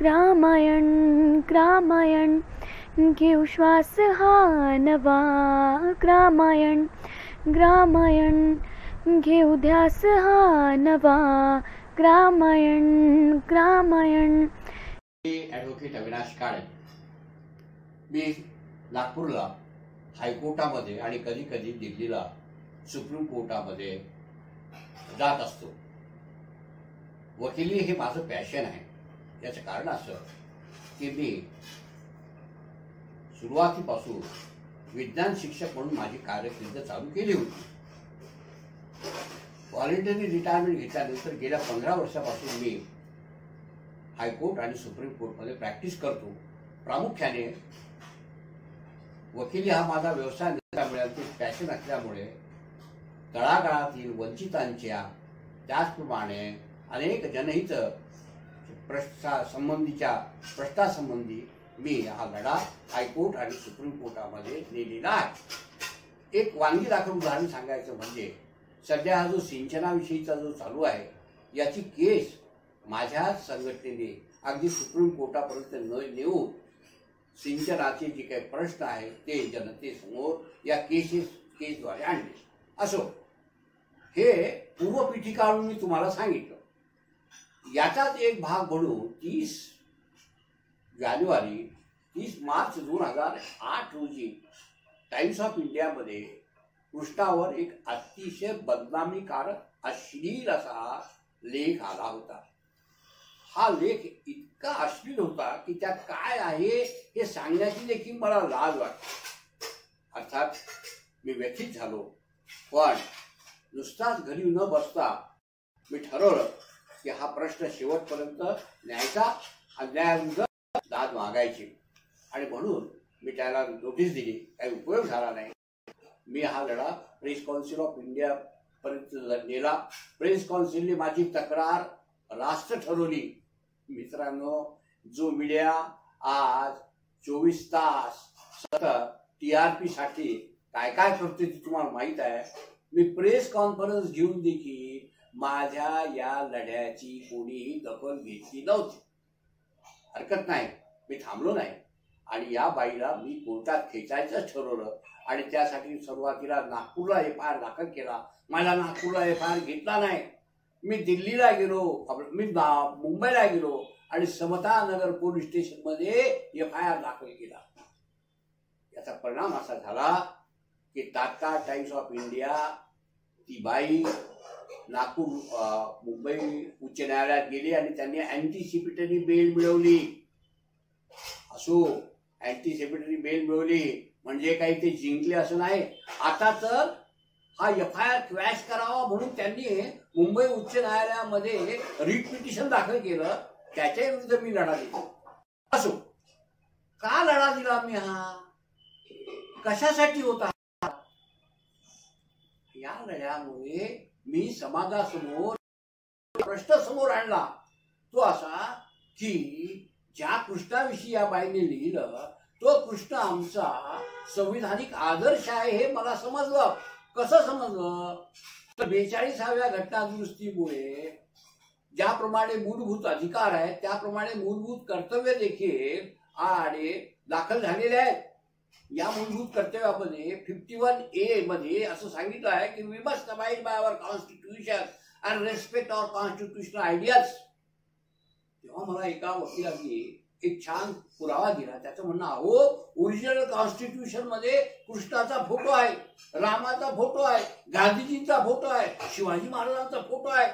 ग्रामायण ग्रामायण घेऊ श्वास हा नवा. ग्रामायण ग्रामायण घेऊ ध्यास हा नवा. ग्रामायण ग्रामायण. ॲडव्होकेट अविनाश काळे. मी नागपूरला हायकोर्टामध्ये आणि कधी कधी दिल्लीला सुप्रीम कोर्टामध्ये जात असतो. वकिली हे माझं पॅशन आहे. याचं कारण असं की मी सुरुवातीपासून विज्ञान शिक्षक म्हणून माझी कारकीर्द चालू केली होती. व्हॉलंटरी रिटायरमेंट घेतल्यानंतर गेल्या 15 वर्षापासून मी हायकोर्ट आणि सुप्रीम कोर्टमध्ये प्रॅक्टिस करतो. प्रामुख्याने वकिली हा माझा व्यवसाय नसल्यामुळे, पॅशन असल्यामुळे तळागाळातील वंचितांच्या त्याचप्रमाणे अनेक जनहित प्रश्नासंबंधी मी हा लढा हायकोर्ट आणि सुप्रीम कोर्टामध्ये नेलेला आहे. एक वांगी दाखल उदाहरण सांगायचं म्हणजे सध्या हा जो सिंचनाविषयीचा जो चालू आहे याची केस माझ्या संघटनेने अगदी सुप्रीम कोर्टापर्यंत नेऊन सिंचनाचे जे काही प्रश्न आहेत ते जनतेसमोर या केसद्वारे आणले. असो, हे पूर्वपीठिकावरून मी तुम्हाला सांगितलं. याचाच एक भाग म्हणून 30 मार्च 2008 रोजी टाइम्स ऑफ इंडियामध्ये कृष्णावर एक अतिशय बदनामीकारक अश्लील असा लेख आला होता. हा लेख इतका अश्लील होता की त्यात काय आहे हे सांगण्याची देखील मला लाज वाटते. अर्थात मी व्यथित झालो, पण नुसताच घरी न बसता मी ठरवलं की हा प्रश्न शेवटपर्यंत न्यायचा आणि न्यायाविरुद्ध दाद मागायची. आणि म्हणून मी त्याला नोटीस दिली. काही उपयोग झाला नाही. मी हा लढा प्रेस काउन्सिल ऑफ इंडिया पर्यंत नेला. प्रेस काउन्सिलने माझी तक्रार रास्त ठरवली. मित्रांनो, जो मीडिया आज 24 तास सतत TRP साठी काय काय करते ते तुम्हाला माहित आहे. मी प्रेस कॉन्फरन्स घेऊन देखील माझ्या या लढ्याची कोणीही दखल घेतली नव्हती. हरकत नाही, मी थांबलो नाही आणि या बाईला मी कोर्टात खेचायचं ठरवलं. आणि त्यासाठी सुरुवातीला नागपूरला FIR दाखल केला. मला नागपूरला FIR घेतला नाही. मी दिल्लीला गेलो, मी मुंबईला गेलो आणि समता नगर पोलीस स्टेशनमध्ये FIR दाखल केला. याचा परिणाम असा झाला की तात्काळ टाइम्स ऑफ इंडिया ती बाई मुंबई उच्च न्यायालयात गेली आणि त्यांनी अँटीसिपेटरी बेल मिळवली. असो, अँटीसिपेटरी बेल मिळवली म्हणजे काही ते जिंकले असं नाही. आता तर हा FIR क्रॅश करावा म्हणून त्यांनी मुंबई उच्च न्यायालयामध्ये रिट पिटिशन दाखल केलं. त्याच्या विरुद्ध मी लढा दिला. असो, का लढा दिला मी? हा कशासाठी होता? या लढ्यामुळे मी समाजासमोर प्रश्न समोर आणला. तो असा की ज्या कृष्णाविषयी या बाईने लिहिलं तो कृष्ण आमचा संविधानिक आदर्श आहे हे मला समजलं. कसं समजलं तर 42व्या घटना दुरुस्तीमुळे ज्याप्रमाणे मूलभूत अधिकार आहेत त्याप्रमाणे मूलभूत कर्तव्य देखील आणि दाखल झालेले आहेत. या मूलभूत कर्तव्यामध्ये 51A मध्ये असं सांगितलं आहे की we must abide by our constitution and respect our constitutional ideas. तेव्हा मला एका वकिलांनी एक छान पुरावा दिला. त्याचं म्हणणं, अहो, ओरिजिनल कॉन्स्टिट्यूशन मध्ये कृष्णाचा फोटो आहे, रामाचा फोटो आहे, गांधीजींचा फोटो आहे, शिवाजी महाराजांचा फोटो आहे.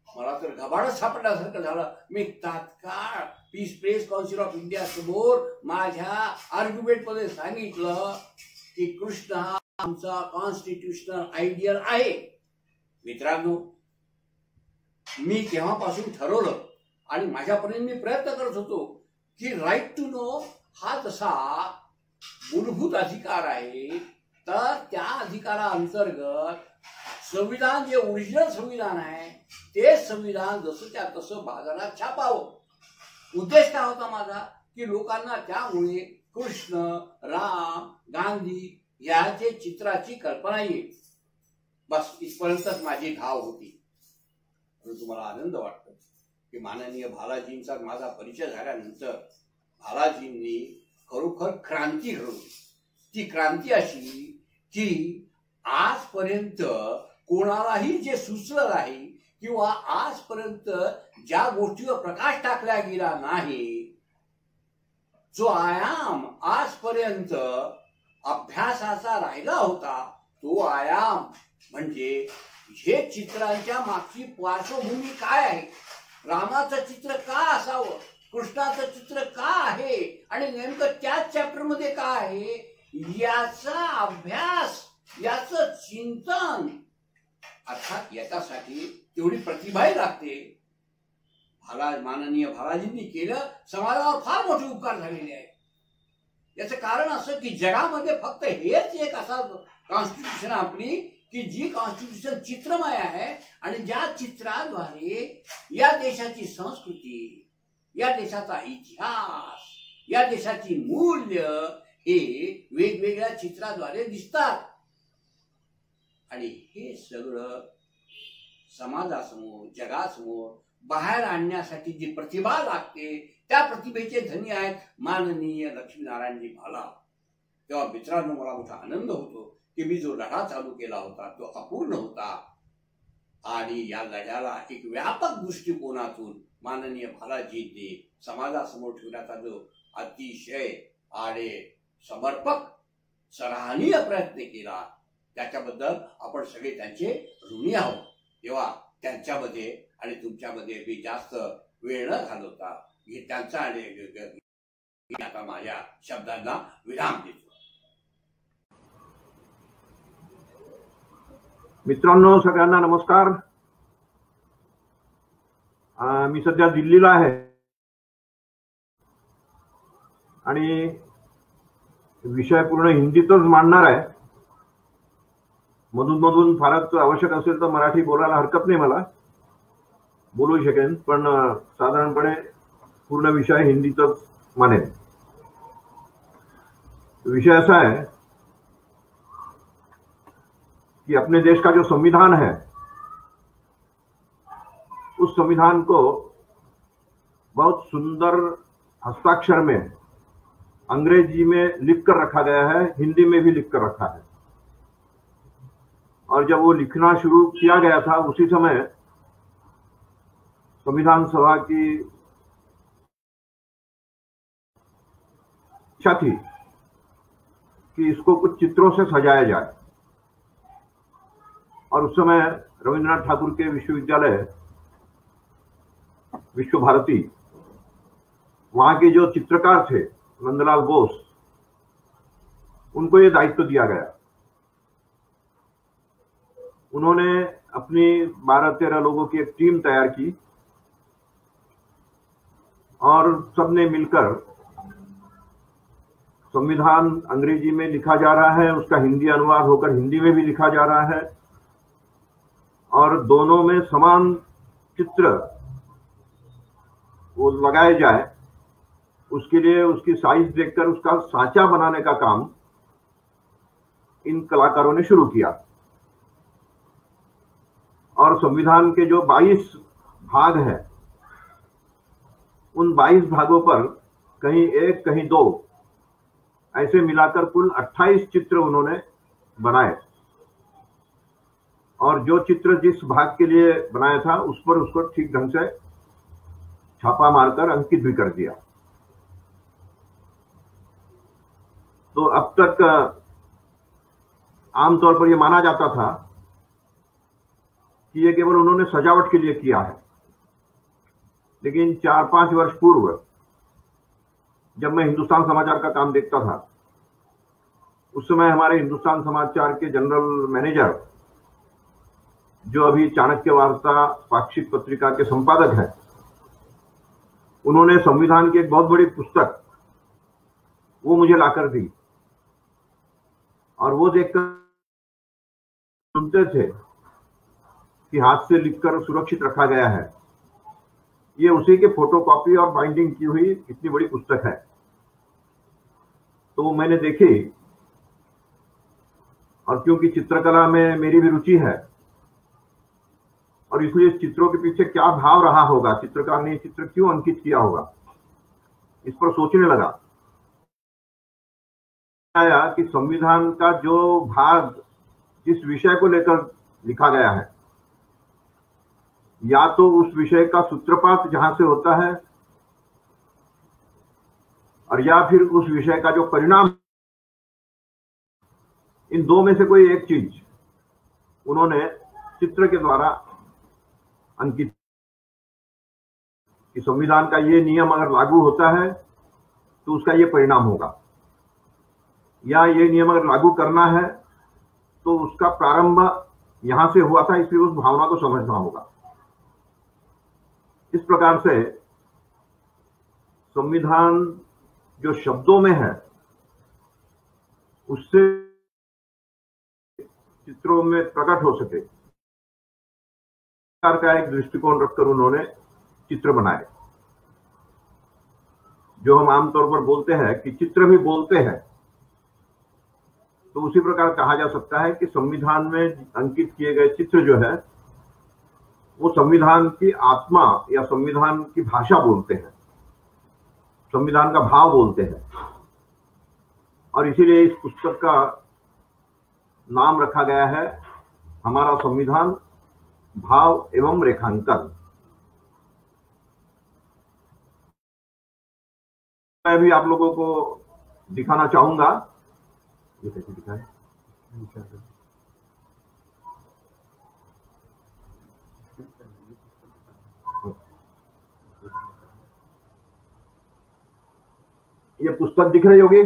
मला तर घबाडच सापडल्यासारखं झालं. मी तात्काळ प्रेस काउन्सिल ऑफ इंडिया समोर माझ्या आर्ग्युमेंट मध्ये सांगितलं की कृष्ण हा आमचा कॉन्स्टिट्यूशनल आयडियल आहे. मित्रांनो, मी तेव्हापासून ठरवलं आणि माझ्यापर्यंत मी प्रयत्न करत होतो की राईट टू नो हा जसा मूलभूत अधिकार आहे तर त्या अधिकाराअंतर्गत संविधान जे ओरिजिनल संविधान आहे ते संविधान जसं त्या तसं बाजारात छापावं. उद्देश काय होता माझा की लोकांना त्यामुळे कृष्ण, राम, गांधी याचे चित्राची कल्पना येईल. बस इथपर्यंतच माझी धाव होती. तुम्हाला आनंद वाटतो की माननीय भालाजींचा माझा परिचय झाल्यानंतर भालाजींनी खरोखर क्रांती घडवली. ती क्रांती अशी की आजपर्यंत कोणालाही जे सुचलं नाही किंवा आजपर्यंत ज्या गोष्टीवर प्रकाश टाकला गेला नाही, जो आयाम आजपर्यंत अभ्यासाचा राहिला होता, तो आयाम म्हणजे हे चित्रांच्या मागची पार्श्वभूमी काय आहे, रामाचं चित्र का असावं, कृष्णाचं चित्र का आहे आणि नेमकं त्याच चॅप्टर मध्ये काय आहे, याचा अभ्यास, याचं चिंतन, अर्थात याच्यासाठी तेवढी प्रतिभाही लागते. माननीय भालाजींनी केलं, समाजावर फार मोठे उपकार झालेले आहेत. याचं कारण असं की जगामध्ये फक्त हेच एक असा कॉन्स्टिट्यूशन आपली की जी कॉन्स्टिट्यूशन चित्रमय आहे आणि ज्या चित्राद्वारे या देशाची संस्कृती, या देशाचा इतिहास, या देशाची मूल्य हे वेगवेगळ्या चित्राद्वारे दिसतात. आणि हे सगळं समाजासमोर, जगासमोर बाहेर आणण्यासाठी जी प्रतिभा लागते, त्या प्रतिभेचे धनी आहेत माननीय लक्ष्मीनारायणजी भाला. तेव्हा मित्रांनो, मला मोठा आनंद होतो की मी जो लढा चालू केला होता तो अपूर्ण होता आणि या लढ्याला एक व्यापक दृष्टिकोनातून माननीय भालाजींनी समाजासमोर ठेवण्याचा जो अतिशय आणि समर्पक सराहनीय प्रयत्न केला, त्याच्याबद्दल आपण सगळे त्यांचे ऋणी आहोत. तेव्हा त्यांच्यामध्ये आणि तुमच्यामध्ये मी जास्त वेळ न घालवता त्यांचा आणि आता माझ्या शब्दांना विराम देतो. मित्रांनो, सगळ्यांना नमस्कार. मी सध्या दिल्लीला आहे आणि विषय पूर्ण हिंदीतच मांडणार आहे. मधून मधून फारच आवश्यक असेल तर मराठी बोलायला हरकत नाही, मला बोलू शकेन, पण साधारणपणे पूर्ण विषय हिंदीतच मानेन. विषय ऐसा है कि अपने देश का जो संविधान है, उस संविधान को बहुत सुंदर हस्ताक्षर में अंग्रेजी में लिख कर रखा गया है, हिंदी में भी लिख कर रखा है. और जब वो लिखना शुरू किया गया था, उसी समय संविधान सभा की इच्छा थी कि इसको कुछ चित्रों से सजाया जाए. और उस समय रविंद्रनाथ ठाकुर के विश्वविद्यालय विश्व भारती, वहां के जो चित्रकार थे नंदलाल बोस, उनको ये दायित्व दिया गया. उन्होंने अपनी 12-13 लोगों की एक टीम तैयार की और सबने मिलकर, संविधान अंग्रेजी में लिखा जा रहा है, उसका हिंदी अनुवाद होकर हिंदी में भी लिखा जा रहा है और दोनों में समान चित्र वो लगाए जाए, उसके लिए उसकी साइज देखकर उसका साँचा बनाने का काम इन कलाकारों ने शुरू किया. और संविधान के जो 22 भाग हैं, उन 22 भागों पर कहीं एक कहीं दो ऐसे मिलाकर कुल 28 चित्र उन्होंने बनाए. और जो चित्र जिस भाग के लिए बनाया था उस पर उसको ठीक ढंग से छापा मारकर अंकित भी कर दिया. तो अब तक आमतौर पर यह माना जाता था कि ये केवल उन्होंने सजावट के लिए किया है. लेकिन 4-5 वर्ष पूर्व जब मैं हिंदुस्तान समाचार का काम देखता था, उस समय हमारे हिंदुस्तान समाचार के जनरल मैनेजर, जो अभी चाणक्य वार्ता पाक्षिक पत्रिका के संपादक हैं, उन्होंने संविधान की एक बहुत बड़ी पुस्तक वो मुझे लाकर दी और वो देखकर सुनते थे कि हाथ से लिखकर सुरक्षित रखा गया है. ये उसी के फोटोकॉपी और बाइंडिंग की हुई इतनी बड़ी पुस्तक है. तो मैंने देखी और क्योंकि चित्रकला में मेरी भी रुचि है, और इसलिए चित्रों के पीछे क्या भाव रहा होगा, चित्रकार ने चित्र क्यों अंकित किया होगा, इस पर सोचने लगा। आया कि संविधान का जो भाग जिस विषय को लेकर लिखा गया है, या तो उस विषय का सूत्रपात जहां से होता है, और या फिर उस विषय का जो परिणाम, इन दो में से कोई एक चीज उन्होंने चित्र के द्वारा अंकित। कि संविधान का ये नियम अगर लागू होता है तो उसका ये परिणाम होगा, या ये नियम अगर लागू करना है तो उसका प्रारंभ यहां से हुआ था, इसलिए उस भावना को समझना होगा। इस प्रकार से संविधान जो शब्दों में है उससे चित्रों में प्रकट हो सके, प्रकार का एक दृष्टिकोण रखकर उन्होंने चित्र बनाए। जो हम आमतौर पर बोलते हैं कि चित्र भी बोलते हैं, तो उसी प्रकार कहा जा सकता है कि संविधान में अंकित किए गए चित्र जो है वो संविधान की आत्मा या संविधान की भाषा बोलते हैं, संविधान का भाव बोलते हैं। और इसीलिए इस पुस्तक का नाम रखा गया है हमारा संविधान, भाव एवं रेखांकन। मैं भी आप लोगों को दिखाना चाहूंगा, ये कैसे दिखाएं? ये पुस्तक दिख रही होगी।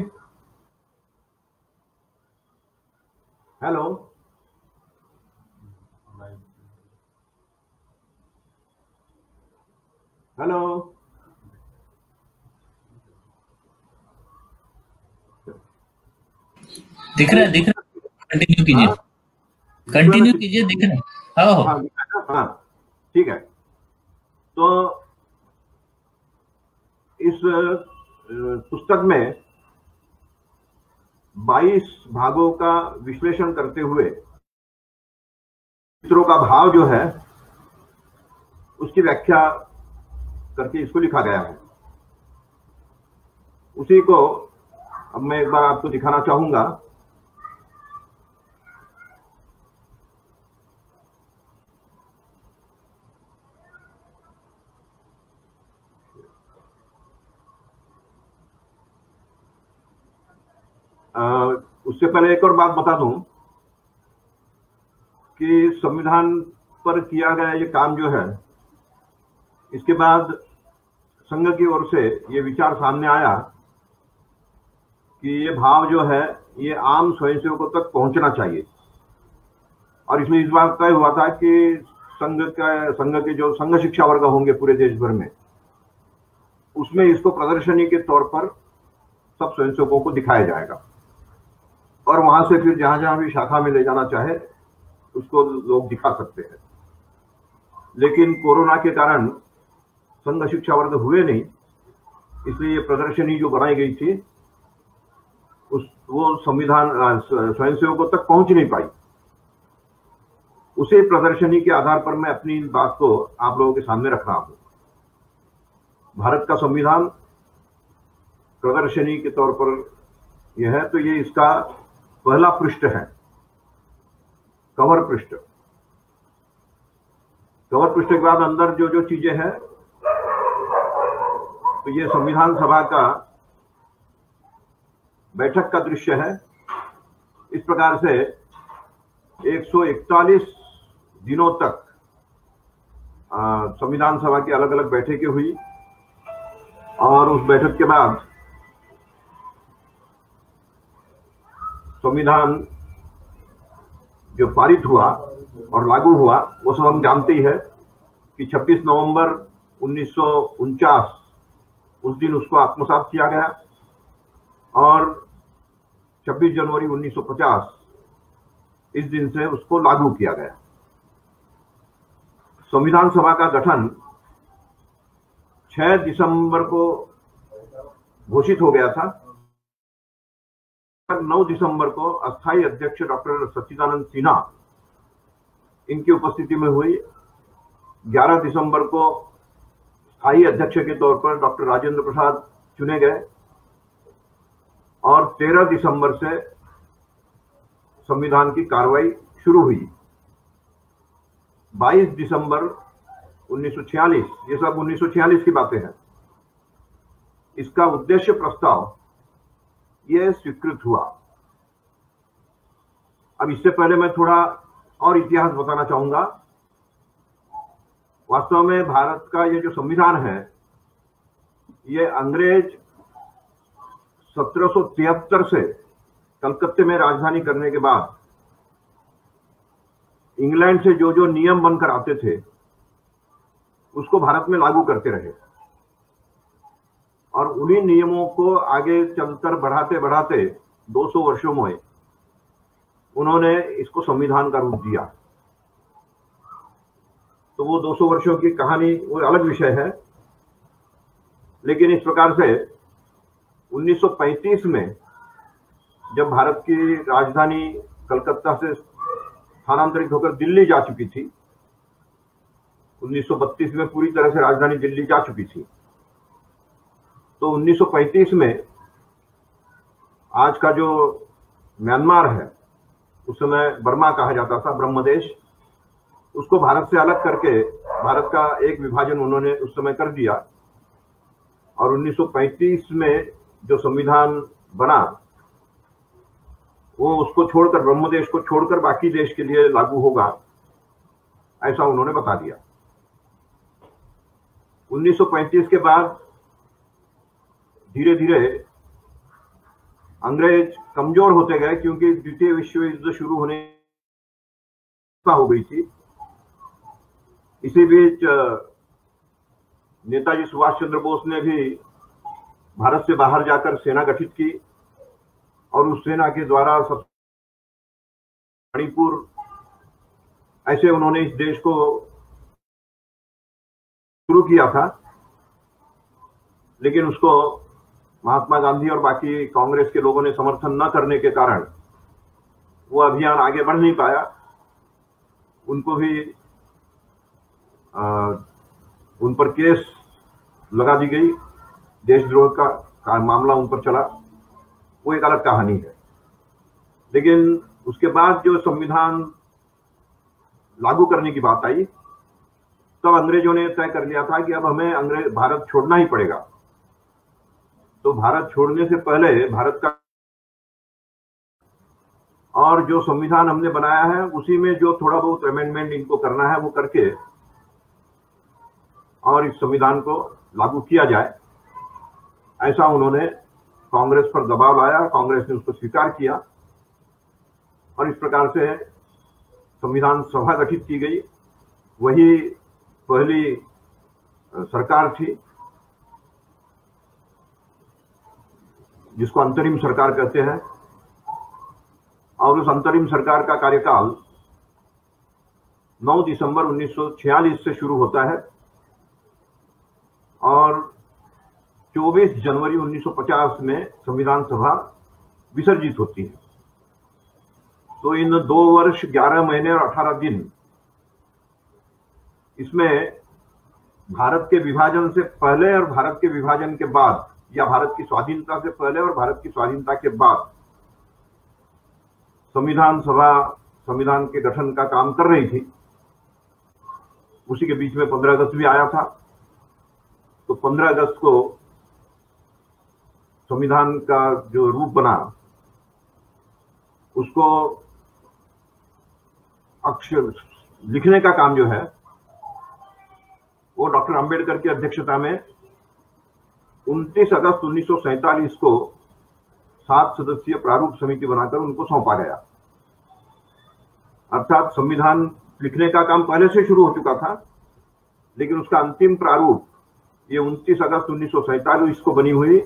हेलो, हेलो, दिख रहा है, कंटिन्यू कीजिए, कंटिन्यू कीजिए, दिख रहा है। हाँ, ठीक है। तो इस पुस्तक में 22 भागों का विश्लेषण करते हुए चित्रों का भाव जो है उसकी व्याख्या करके इसको लिखा गया है। उसी को अब मैं एक बार आपको दिखाना चाहूंगा। उससे पहले एक और बात बता दूं कि संविधान पर किया गया ये काम जो है, इसके बाद संघ की ओर से ये विचार सामने आया कि ये भाव जो है ये आम स्वयंसेवकों तक पहुंचना चाहिए। और इसमें इस बात तय हुआ था कि संघ के जो संघ शिक्षा वर्ग होंगे पूरे देश भर में, उसमें इसको प्रदर्शनी के तौर पर सब स्वयंसेवकों को दिखाया जाएगा, और वहां से फिर जहां जहां भी शाखा में ले जाना चाहे उसको लोग दिखा सकते हैं। लेकिन कोरोना के कारण संघ शिक्षा वर्ग हुए नहीं, इसलिए ये प्रदर्शनी जो बनाई गई थी वो संविधान स्वयंसेवकों तक पहुंच नहीं पाई। उसे प्रदर्शनी के आधार पर मैं अपनी बात को आप लोगों के सामने रख रहा हूं। भारत का संविधान प्रदर्शनी के तौर पर यह है, तो ये इसका पहला पृष्ठ है, कवर पृष्ठ। कवर पृष्ठ के बाद अंदर जो जो चीजें हैं, तो ये संविधान सभा का बैठक का दृश्य है। इस प्रकार से 141 दिनों तक संविधान सभा की अलग अलग बैठकें हुई, और उस बैठक के बाद संविधान जो पारित हुआ और लागू हुआ वो सब हम जानते ही है कि 26 नवंबर 1949 उस दिन उसको आत्मसात किया गया, और 26 जनवरी 1950 इस दिन से उसको लागू किया गया। संविधान सभा का गठन 6 दिसंबर को घोषित हो गया था। 9 दिसंबर को अस्थायी अध्यक्ष डॉक्टर सच्चिदानंद सिन्हा इनकी उपस्थिति में हुई 11 दिसंबर को स्थायी अध्यक्ष के तौर पर डॉक्टर राजेंद्र प्रसाद चुने गए और 13 दिसंबर से संविधान की कार्रवाई शुरू हुई। 22 दिसंबर 1946, ये सब 1946 की बातें हैं, इसका उद्देश्य प्रस्ताव ये स्वीकृत हुआ। अब इससे पहले मैं थोड़ा और इतिहास बताना चाहूंगा। वास्तव में भारत का ये जो संविधान है, ये अंग्रेज 1773 से कलकत्ते में राजधानी करने के बाद इंग्लैंड से जो जो नियम बनकर आते थे उसको भारत में लागू करते रहे और उन्हीं नियमों को आगे चलकर बढ़ाते बढ़ाते 200 वर्षों में उन्होंने इसको संविधान का रूप दिया। तो वो 200 वर्षों की कहानी वो अलग विषय है, लेकिन इस प्रकार से 1935 में जब भारत की राजधानी कलकत्ता से स्थानांतरित होकर दिल्ली जा चुकी थी, 1932 में पूरी तरह से राजधानी दिल्ली जा चुकी थी, तो 1935 में आज का जो म्यांमार है, उस समय बर्मा कहा जाता था, ब्रह्मदेश, उसको भारत से अलग करके भारत का एक विभाजन उन्होंने उस समय कर दिया और 1935 में जो संविधान बना वो उसको छोड़कर, ब्रह्मदेश को छोड़कर बाकी देश के लिए लागू होगा, ऐसा उन्होंने बता दिया। 1935 के बाद धीरे धीरे अंग्रेज कमजोर होते गए, क्योंकि द्वितीय विश्व युद्ध शुरू होने हो गई थी। इसी बीच नेताजी सुभाष चंद्र बोस ने भी भारत से बाहर जाकर सेना गठित की और उस सेना के द्वारा सब मणिपुर, ऐसे उन्होंने इस देश को शुरू किया था, लेकिन उसको महात्मा गांधी और बाकी कांग्रेस के लोगों ने समर्थन न करने के कारण वो अभियान आगे बढ़ नहीं पाया। उनको भी उन पर केस लगा दी गई, देशद्रोह का मामला उन पर चला, वो एक अलग कहानी है। लेकिन उसके बाद जो संविधान लागू करने की बात आई, तब अंग्रेजों ने तय कर लिया था कि अब हमें भारत छोड़ना ही पड़ेगा। तो भारत छोड़ने से पहले भारत का और जो संविधान हमने बनाया है उसी में जो थोड़ा बहुत अमेंडमेंट इनको करना है वो करके और इस संविधान को लागू किया जाए, ऐसा उन्होंने कांग्रेस पर दबाव लाया। कांग्रेस ने उसको स्वीकार किया और इस प्रकार से संविधान सभा गठित की गई। वही पहली सरकार थी जिसको अंतरिम सरकार कहते हैं, और उस अंतरिम सरकार का कार्यकाल 9 दिसंबर 1946 से शुरू होता है और 24 जनवरी 1950 में संविधान सभा विसर्जित होती है। तो इन 2 वर्ष 11 महीने और 18 दिन इसमें भारत के विभाजन से पहले और भारत के विभाजन के बाद, या भारत की स्वाधीनता से पहले और भारत की स्वाधीनता के बाद संविधान सभा संविधान के गठन का काम कर रही थी। उसी के बीच में 15 अगस्त भी आया था। तो 15 अगस्त को संविधान का जो रूप बना उसको अक्षर लिखने का काम जो है वो डॉक्टर अंबेडकर की अध्यक्षता में 29 अगस्त 1947 को 7 सदस्यीय प्रारूप समिति बनाकर उनको सौंपा गया। अर्थात संविधान लिखने का काम पहले से शुरू हो चुका था, लेकिन उसका अंतिम प्रारूप ये 29 अगस्त 1947 को बनी हुई,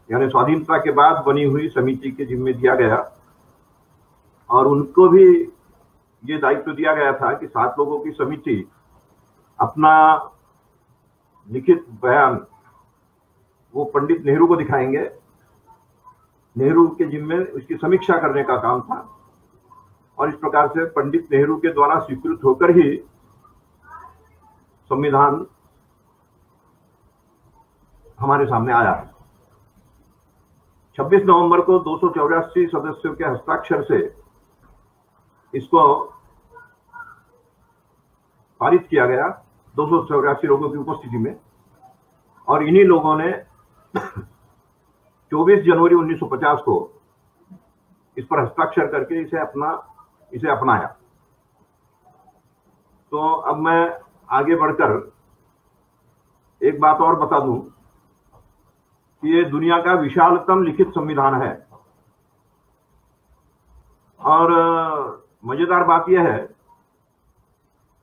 यानी स्वाधीनता के बाद बनी हुई समिति के जिम्मे दिया गया। और उनको भी ये दायित्व दिया गया था कि 7 लोगों की समिति अपना लिखित बयान वो पंडित नेहरू को दिखाएंगे। नेहरू के जिम्मे उसकी समीक्षा करने का काम था और इस प्रकार से पंडित नेहरू के द्वारा स्वीकृत होकर ही संविधान हमारे सामने आया है। 26 नवंबर को 284 सदस्यों के हस्ताक्षर से इसको पारित किया गया, 284 लोगों की उपस्थिति में, और इन्हीं लोगों ने 24 जनवरी 1950 को इस पर हस्ताक्षर करके इसे अपनाया। तो अब मैं आगे बढ़कर एक बात और बता दूं कि ये दुनिया का विशालतम लिखित संविधान है। और मजेदार बात यह है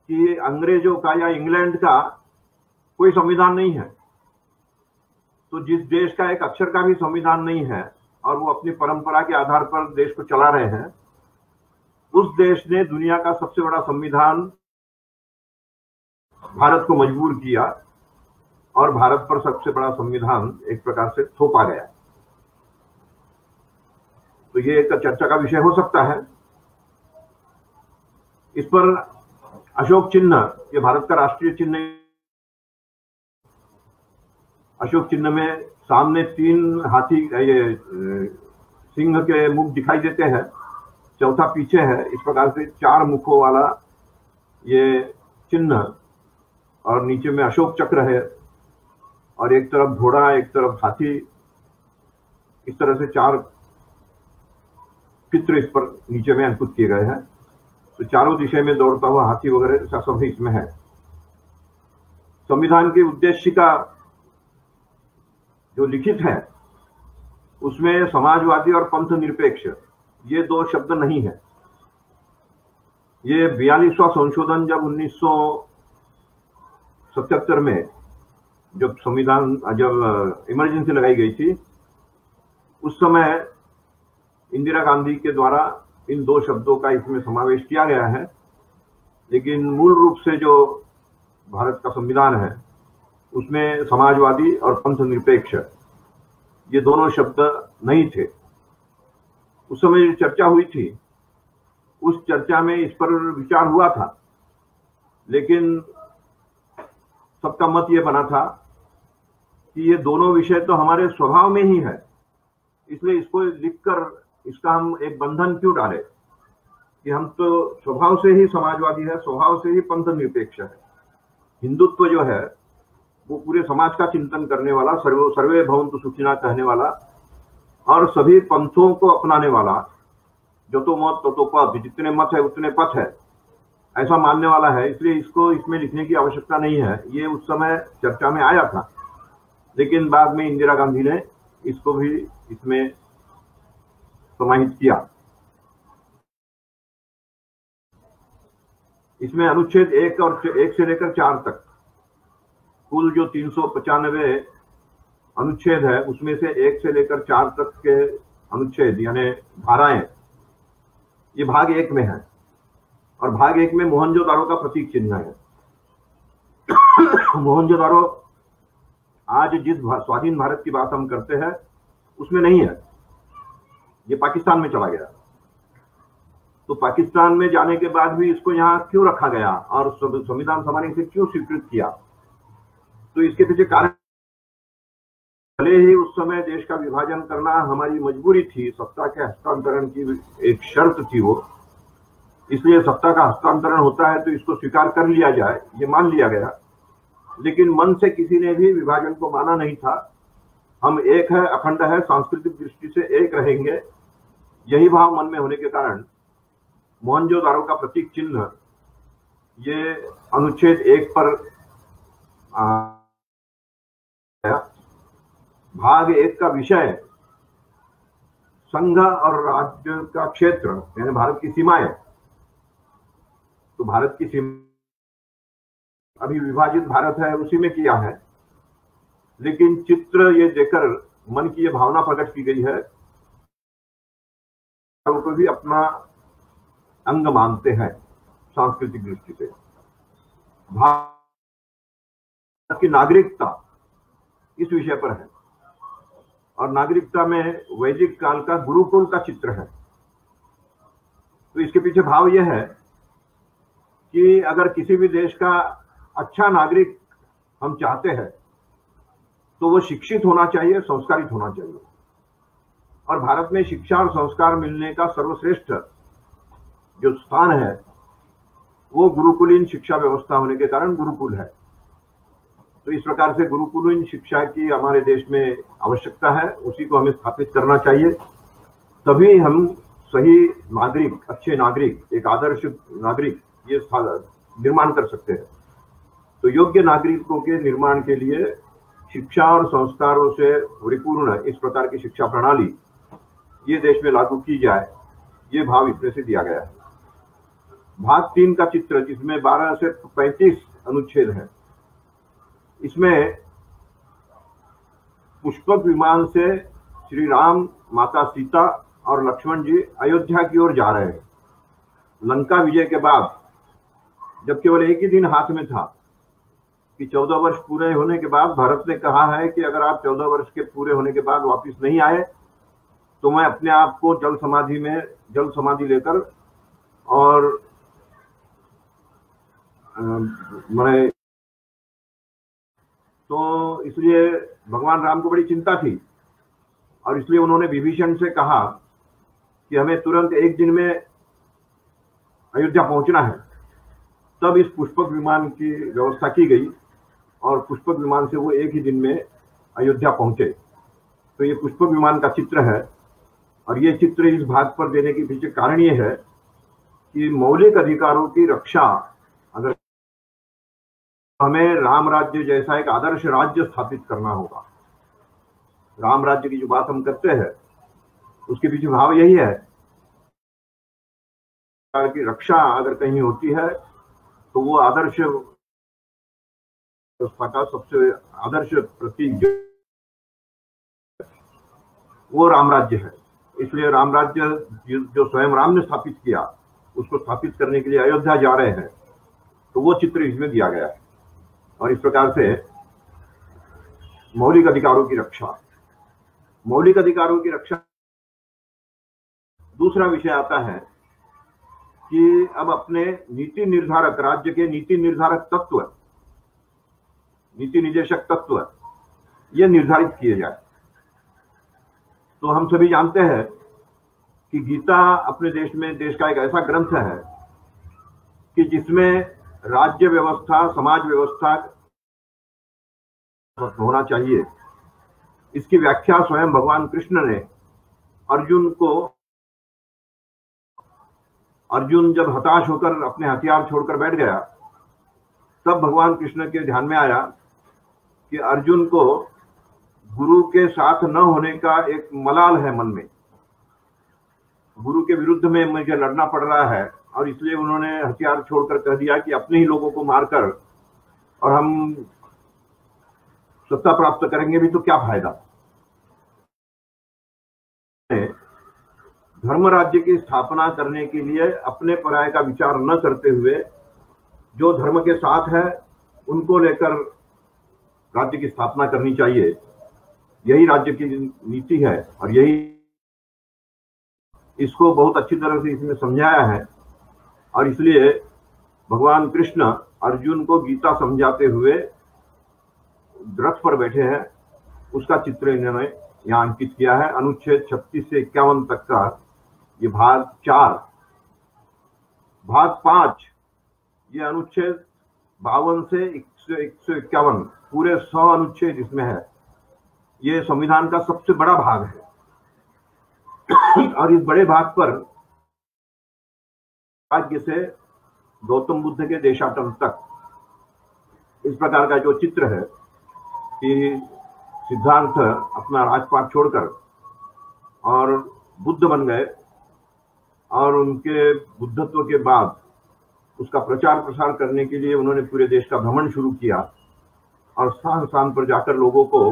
कि अंग्रेजों का या इंग्लैंड का कोई संविधान नहीं है। तो जिस देश का एक अक्षर का भी संविधान नहीं है और वो अपनी परंपरा के आधार पर देश को चला रहे हैं, उस देश ने दुनिया का सबसे बड़ा संविधान भारत को मजबूर किया और भारत पर सबसे बड़ा संविधान एक प्रकार से थोपा गया। तो ये एक चर्चा का विषय हो सकता है। इस पर अशोक चिन्ह, ये भारत का राष्ट्रीय चिन्ह, अशोक चिन्ह में सामने 3 हाथी ये सिंह के मुख दिखाई देते हैं, चौथा पीछे है। इस प्रकार से 4 मुखों वाला ये चिन्ह, और नीचे में अशोक चक्र है, और एक तरफ घोड़ा, एक तरफ हाथी, इस तरह से 4 चित्र इस पर नीचे में अंकित किए गए हैं। तो चारों दिशा में दौड़ता हुआ हाथी वगैरह ऐसा सब इसमें है। संविधान के उद्देश्य का जो लिखित है उसमें समाजवादी और पंथ निरपेक्ष ये 2 शब्द नहीं है। ये 42वां संशोधन जब 1977 में जब इमरजेंसी लगाई गई थी, उस समय इंदिरा गांधी के द्वारा इन 2 शब्दों का इसमें समावेश किया गया है। लेकिन मूल रूप से जो भारत का संविधान है उसमें समाजवादी और पंथ निरपेक्ष ये दोनों शब्द नहीं थे। उस समय जो चर्चा हुई थी, उस चर्चा में इस पर विचार हुआ था, लेकिन सबका मत ये बना था कि ये दोनों विषय तो हमारे स्वभाव में ही है, इसलिए इसको लिखकर इसका हम एक बंधन क्यों डालें कि हम तो स्वभाव से ही समाजवादी है, स्वभाव से ही पंथ निरपेक्ष है। हिंदुत्व जो है वो पूरे समाज का चिंतन करने वाला, सर्वे भवन्तु सुखिनः कहने वाला, और सभी पंथों को अपनाने वाला, जो तो मत तो पथ, जितने मत है उतने पथ है, ऐसा मानने वाला है। इसलिए इसको इसमें लिखने की आवश्यकता नहीं है। ये उस समय चर्चा में आया था, लेकिन बाद में इंदिरा गांधी ने इसको भी इसमें समाहित किया। इसमें अनुच्छेद 1 से लेकर 4 तक कुल जो 395 अनुच्छेद है, उसमें से 1 से लेकर 4 तक के अनुच्छेद यानी धाराएं, ये भाग 1 में है। और भाग 1 में मोहनजोदारो का प्रतीक चिन्ह है। मोहनजोदारो आज जिस स्वाधीन भारत की बात हम करते हैं उसमें नहीं है, ये पाकिस्तान में चला गया। तो पाकिस्तान में जाने के बाद भी इसको यहाँ क्यों रखा गया और संविधान सभा ने इसे क्यों स्वीकृत किया? तो इसके पीछे कारण, भले ही उस समय देश का विभाजन करना हमारी मजबूरी थी, सत्ता के हस्तांतरण की एक शर्त थी वो, इसलिए सत्ता का हस्तांतरण होता है तो इसको स्वीकार कर लिया जाए, ये मान लिया गया। लेकिन मन से किसी ने भी विभाजन को माना नहीं था। हम एक है, अखंड है, सांस्कृतिक दृष्टि से एक रहेंगे, यही भाव मन में होने के कारण मोहनजोदारो का प्रतीक चिन्ह ये अनुच्छेद 1 पर भाग 1 का विषय संघ और राज्य का क्षेत्र यानी भारत की सीमाएं। तो भारत की सीमा अभी विभाजित भारत है, उसी में किया है। लेकिन चित्र ये देकर मन की ये भावना प्रकट की गई है, को भी अपना अंग मानते हैं सांस्कृतिक दृष्टि से। भारत की नागरिकता इस विषय पर है, और नागरिकता में वैदिक काल का गुरुकुल का चित्र है। तो इसके पीछे भाव यह है कि अगर किसी भी देश का अच्छा नागरिक हम चाहते हैं तो वो शिक्षित होना चाहिए, संस्कारित होना चाहिए। और भारत में शिक्षा और संस्कार मिलने का सर्वश्रेष्ठ जो स्थान है वो गुरुकुलीन शिक्षा व्यवस्था होने के कारण गुरुकुल है। तो इस प्रकार से गुरुकुलीन शिक्षा की हमारे देश में आवश्यकता है, उसी को हमें स्थापित करना चाहिए। तभी हम सही नागरिक, अच्छे नागरिक, एक आदर्श नागरिक ये निर्माण कर सकते हैं। तो योग्य नागरिकों के निर्माण के लिए शिक्षा और संस्कारों से परिपूर्ण इस प्रकार की शिक्षा प्रणाली ये देश में लागू की जाए, ये भाव इसमें से दिया गया है। भाग 3 का चित्र, जिसमें 12 से 35 अनुच्छेद है, इसमें पुष्पक विमान से श्री राम, माता सीता और लक्ष्मण जी अयोध्या की ओर जा रहे हैं। लंका विजय के बाद, जब केवल एक ही दिन हाथ में था कि 14 वर्ष पूरे होने के बाद भारत ने कहा है कि अगर आप 14 वर्ष के पूरे होने के बाद वापस नहीं आए तो मैं अपने आप को जल समाधि लेकर और मैं तो इसलिए भगवान राम को बड़ी चिंता थी और इसलिए उन्होंने विभीषण से कहा कि हमें तुरंत एक दिन में अयोध्या पहुंचना है। तब इस पुष्पक विमान की व्यवस्था की गई और पुष्पक विमान से वो एक ही दिन में अयोध्या पहुंचे। तो ये पुष्पक विमान का चित्र है और ये चित्र इस भाग पर देने के पीछे कारण ये है कि मौलिक अधिकारों की रक्षा, अगर हमें राम राज्य जैसा एक आदर्श राज्य स्थापित करना होगा। राम राज्य की जो बात हम करते हैं उसके पीछे भाव यही है कि रक्षा अगर कहीं होती है तो वो आदर्श का सबसे आदर्श प्रतीक वो राम राज्य है। इसलिए राम राज्य जो स्वयं राम ने स्थापित किया उसको स्थापित करने के लिए अयोध्या जा रहे हैं, तो वो चित्र इसमें दिया गया है। और इस प्रकार से मौलिक अधिकारों की रक्षा, मौलिक अधिकारों की रक्षा। दूसरा विषय आता है कि अब अपने नीति निर्धारक, राज्य के नीति निर्धारक तत्व, नीति निर्देशक तत्व ये निर्धारित किए जाए। तो हम सभी जानते हैं कि गीता अपने देश का एक ऐसा ग्रंथ है कि जिसमें राज्य व्यवस्था, समाज व्यवस्था होना चाहिए, इसकी व्याख्या स्वयं भगवान कृष्ण ने अर्जुन जब हताश होकर अपने हथियार छोड़कर बैठ गया, तब भगवान कृष्ण के ध्यान में आया कि अर्जुन को गुरु के साथ न होने का एक मलाल है मन में, गुरु के विरुद्ध में मुझे लड़ना पड़ रहा है, और इसलिए उन्होंने हथियार छोड़कर कह दिया कि अपने ही लोगों को मारकर और हम सत्ता प्राप्त करेंगे भी तो क्या फायदा। धर्म राज्य की स्थापना करने के लिए अपने पराये का विचार न करते हुए जो धर्म के साथ है उनको लेकर राज्य की स्थापना करनी चाहिए। यही राज्य की नीति है और यही इसको बहुत अच्छी तरह से इसमें समझाया है। और इसलिए भगवान कृष्ण अर्जुन को गीता समझाते हुए रथ पर बैठे हैं, उसका चित्र इन्होंने यहाँ अंकित किया है। अनुच्छेद 36 से 51 तक का ये भाग 4। भाग 5 ये अनुच्छेद 52 से 151 पूरे 100 अनुच्छेद इसमें है। ये संविधान का सबसे बड़ा भाग है और इस बड़े भाग पर राज्य से गौतम बुद्ध के देशाटन तक इस प्रकार का जो चित्र है कि सिद्धार्थ अपना राजपाट छोड़कर और बुद्ध बन गए और उनके बुद्धत्व के बाद उसका प्रचार प्रसार करने के लिए उन्होंने पूरे देश का भ्रमण शुरू किया और स्थान स्थान पर जाकर लोगों को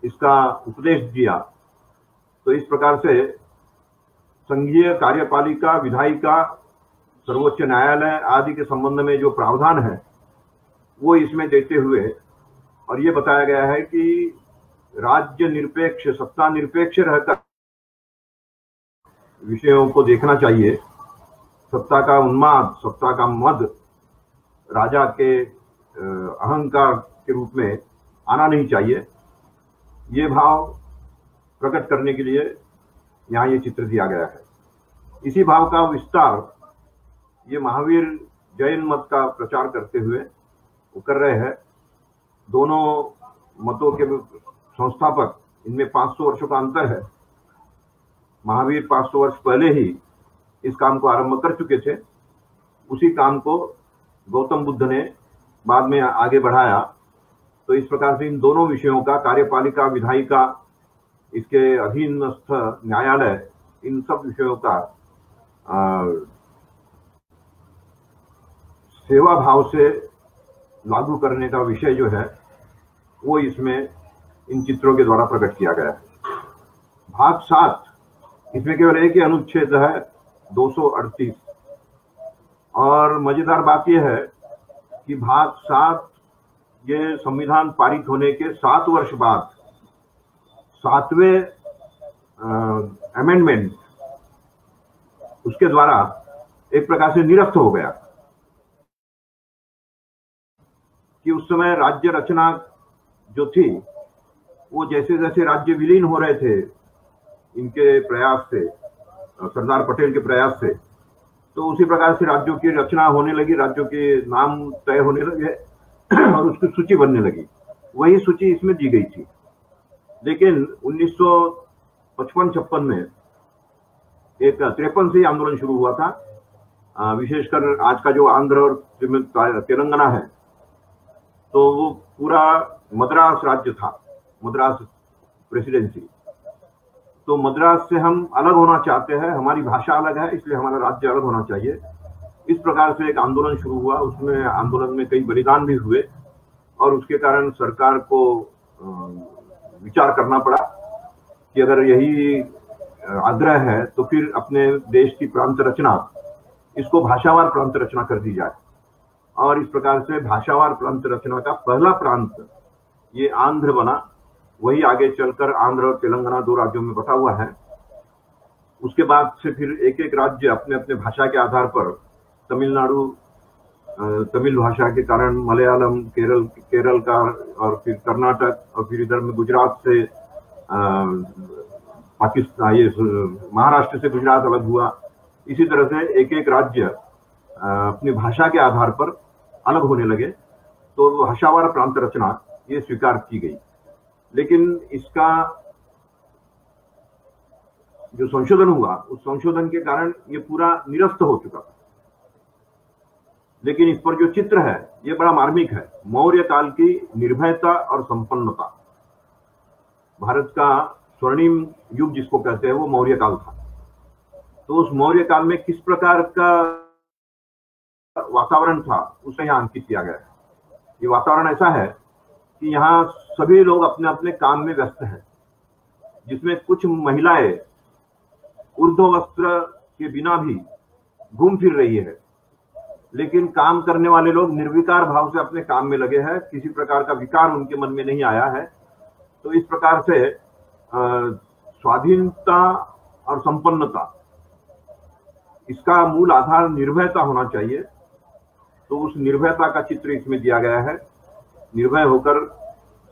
इसका उपदेश दिया। तो इस प्रकार से संघीय कार्यपालिका, विधायिका, सर्वोच्च न्यायालय आदि के संबंध में जो प्रावधान है वो इसमें देते हुए और ये बताया गया है कि राज्य निरपेक्ष, सत्ता निरपेक्ष रहकर विषयों को देखना चाहिए सत्ता का उन्माद, सत्ता का मद राजा के अहंकार के रूप में आना नहीं चाहिए। ये भाव प्रकट करने के लिए यहाँ ये चित्र दिया गया है। इसी भाव का विस्तार ये महावीर जैन मत का प्रचार करते हुए वो कर रहे हैं। दोनों मतों के संस्थापक, इनमें 500 वर्षों का अंतर है। महावीर 500 वर्ष पहले ही इस काम को आरंभ कर चुके थे। उसी काम को गौतम बुद्ध ने बाद में आगे बढ़ाया। तो इस प्रकार से इन दोनों विषयों का, कार्यपालिका, विधायिका, इसके अधीनस्थ न्यायालय, इन सब विषयों का सेवा भाव से लागू करने का विषय जो है वो इसमें इन चित्रों के द्वारा प्रकट किया गया है। भाग 7, इसमें केवल एक ही अनुच्छेद है, 238। और मजेदार बात यह है कि भाग 7 ये संविधान पारित होने के 7 वर्ष बाद 7वें अमेंडमेंट उसके द्वारा एक प्रकार से निरस्त हो गया कि उस समय राज्य रचना जो थी वो जैसे जैसे राज्य विलीन हो रहे थे इनके प्रयास से, सरदार पटेल के प्रयास से, तो उसी प्रकार से राज्यों की रचना होने लगी, राज्यों के नाम तय होने लगे और उसकी सूची बनने लगी। वही सूची इसमें दी गई थी। लेकिन 1955-56 में एक 53 से आंदोलन शुरू हुआ था। विशेषकर आज का जो आंध्र और तेलंगाना है, तो वो पूरा मद्रास राज्य था, मद्रास प्रेसिडेंसी। तो मद्रास से हम अलग होना चाहते हैं, हमारी भाषा अलग है, इसलिए हमारा राज्य अलग होना चाहिए। इस प्रकार से एक आंदोलन शुरू हुआ। उसमें आंदोलन में कई बलिदान भी हुए और उसके कारण सरकार को विचार करना पड़ा कि अगर यही आग्रह है तो फिर अपने देश की प्रांत रचना, इसको भाषावार प्रांत रचना कर दी जाए। और इस प्रकार से भाषावार प्रांत रचना का पहला प्रांत ये आंध्र बना। वही आगे चलकर आंध्र और तेलंगाना 2 राज्यों में बटा हुआ है। उसके बाद से फिर एक एक राज्य अपने अपने भाषा के आधार पर, तमिलनाडु तमिल भाषा के कारण, मलयालम केरल का, और फिर कर्नाटक, और फिर इधर में गुजरात से पाकिस्तान, ये महाराष्ट्र से गुजरात अलग हुआ। इसी तरह से एक एक राज्य अपनी भाषा के आधार पर अलग होने लगे। तो भाषावार प्रांत रचना ये स्वीकार की गई। लेकिन इसका जो संशोधन हुआ, उस संशोधन के कारण ये पूरा निरस्त हो चुका था। लेकिन इस पर जो चित्र है ये बड़ा मार्मिक है। मौर्य काल की निर्भयता और संपन्नता, भारत का स्वर्णिम युग जिसको कहते हैं वो मौर्य काल था। तो उस मौर्य काल में किस प्रकार का वातावरण था उसे यहाँ अंकित किया गया है। ये वातावरण ऐसा है कि यहाँ सभी लोग अपने अपने काम में व्यस्त हैं, जिसमें कुछ महिलाएं ऊर्ध्व वस्त्र के बिना भी घूम फिर रही है, लेकिन काम करने वाले लोग निर्विकार भाव से अपने काम में लगे हैं। किसी प्रकार का विकार उनके मन में नहीं आया है। तो इस प्रकार से स्वाधीनता और संपन्नता, इसका मूल आधार निर्भयता होना चाहिए। तो उस निर्भयता का चित्र इसमें दिया गया है। निर्भय होकर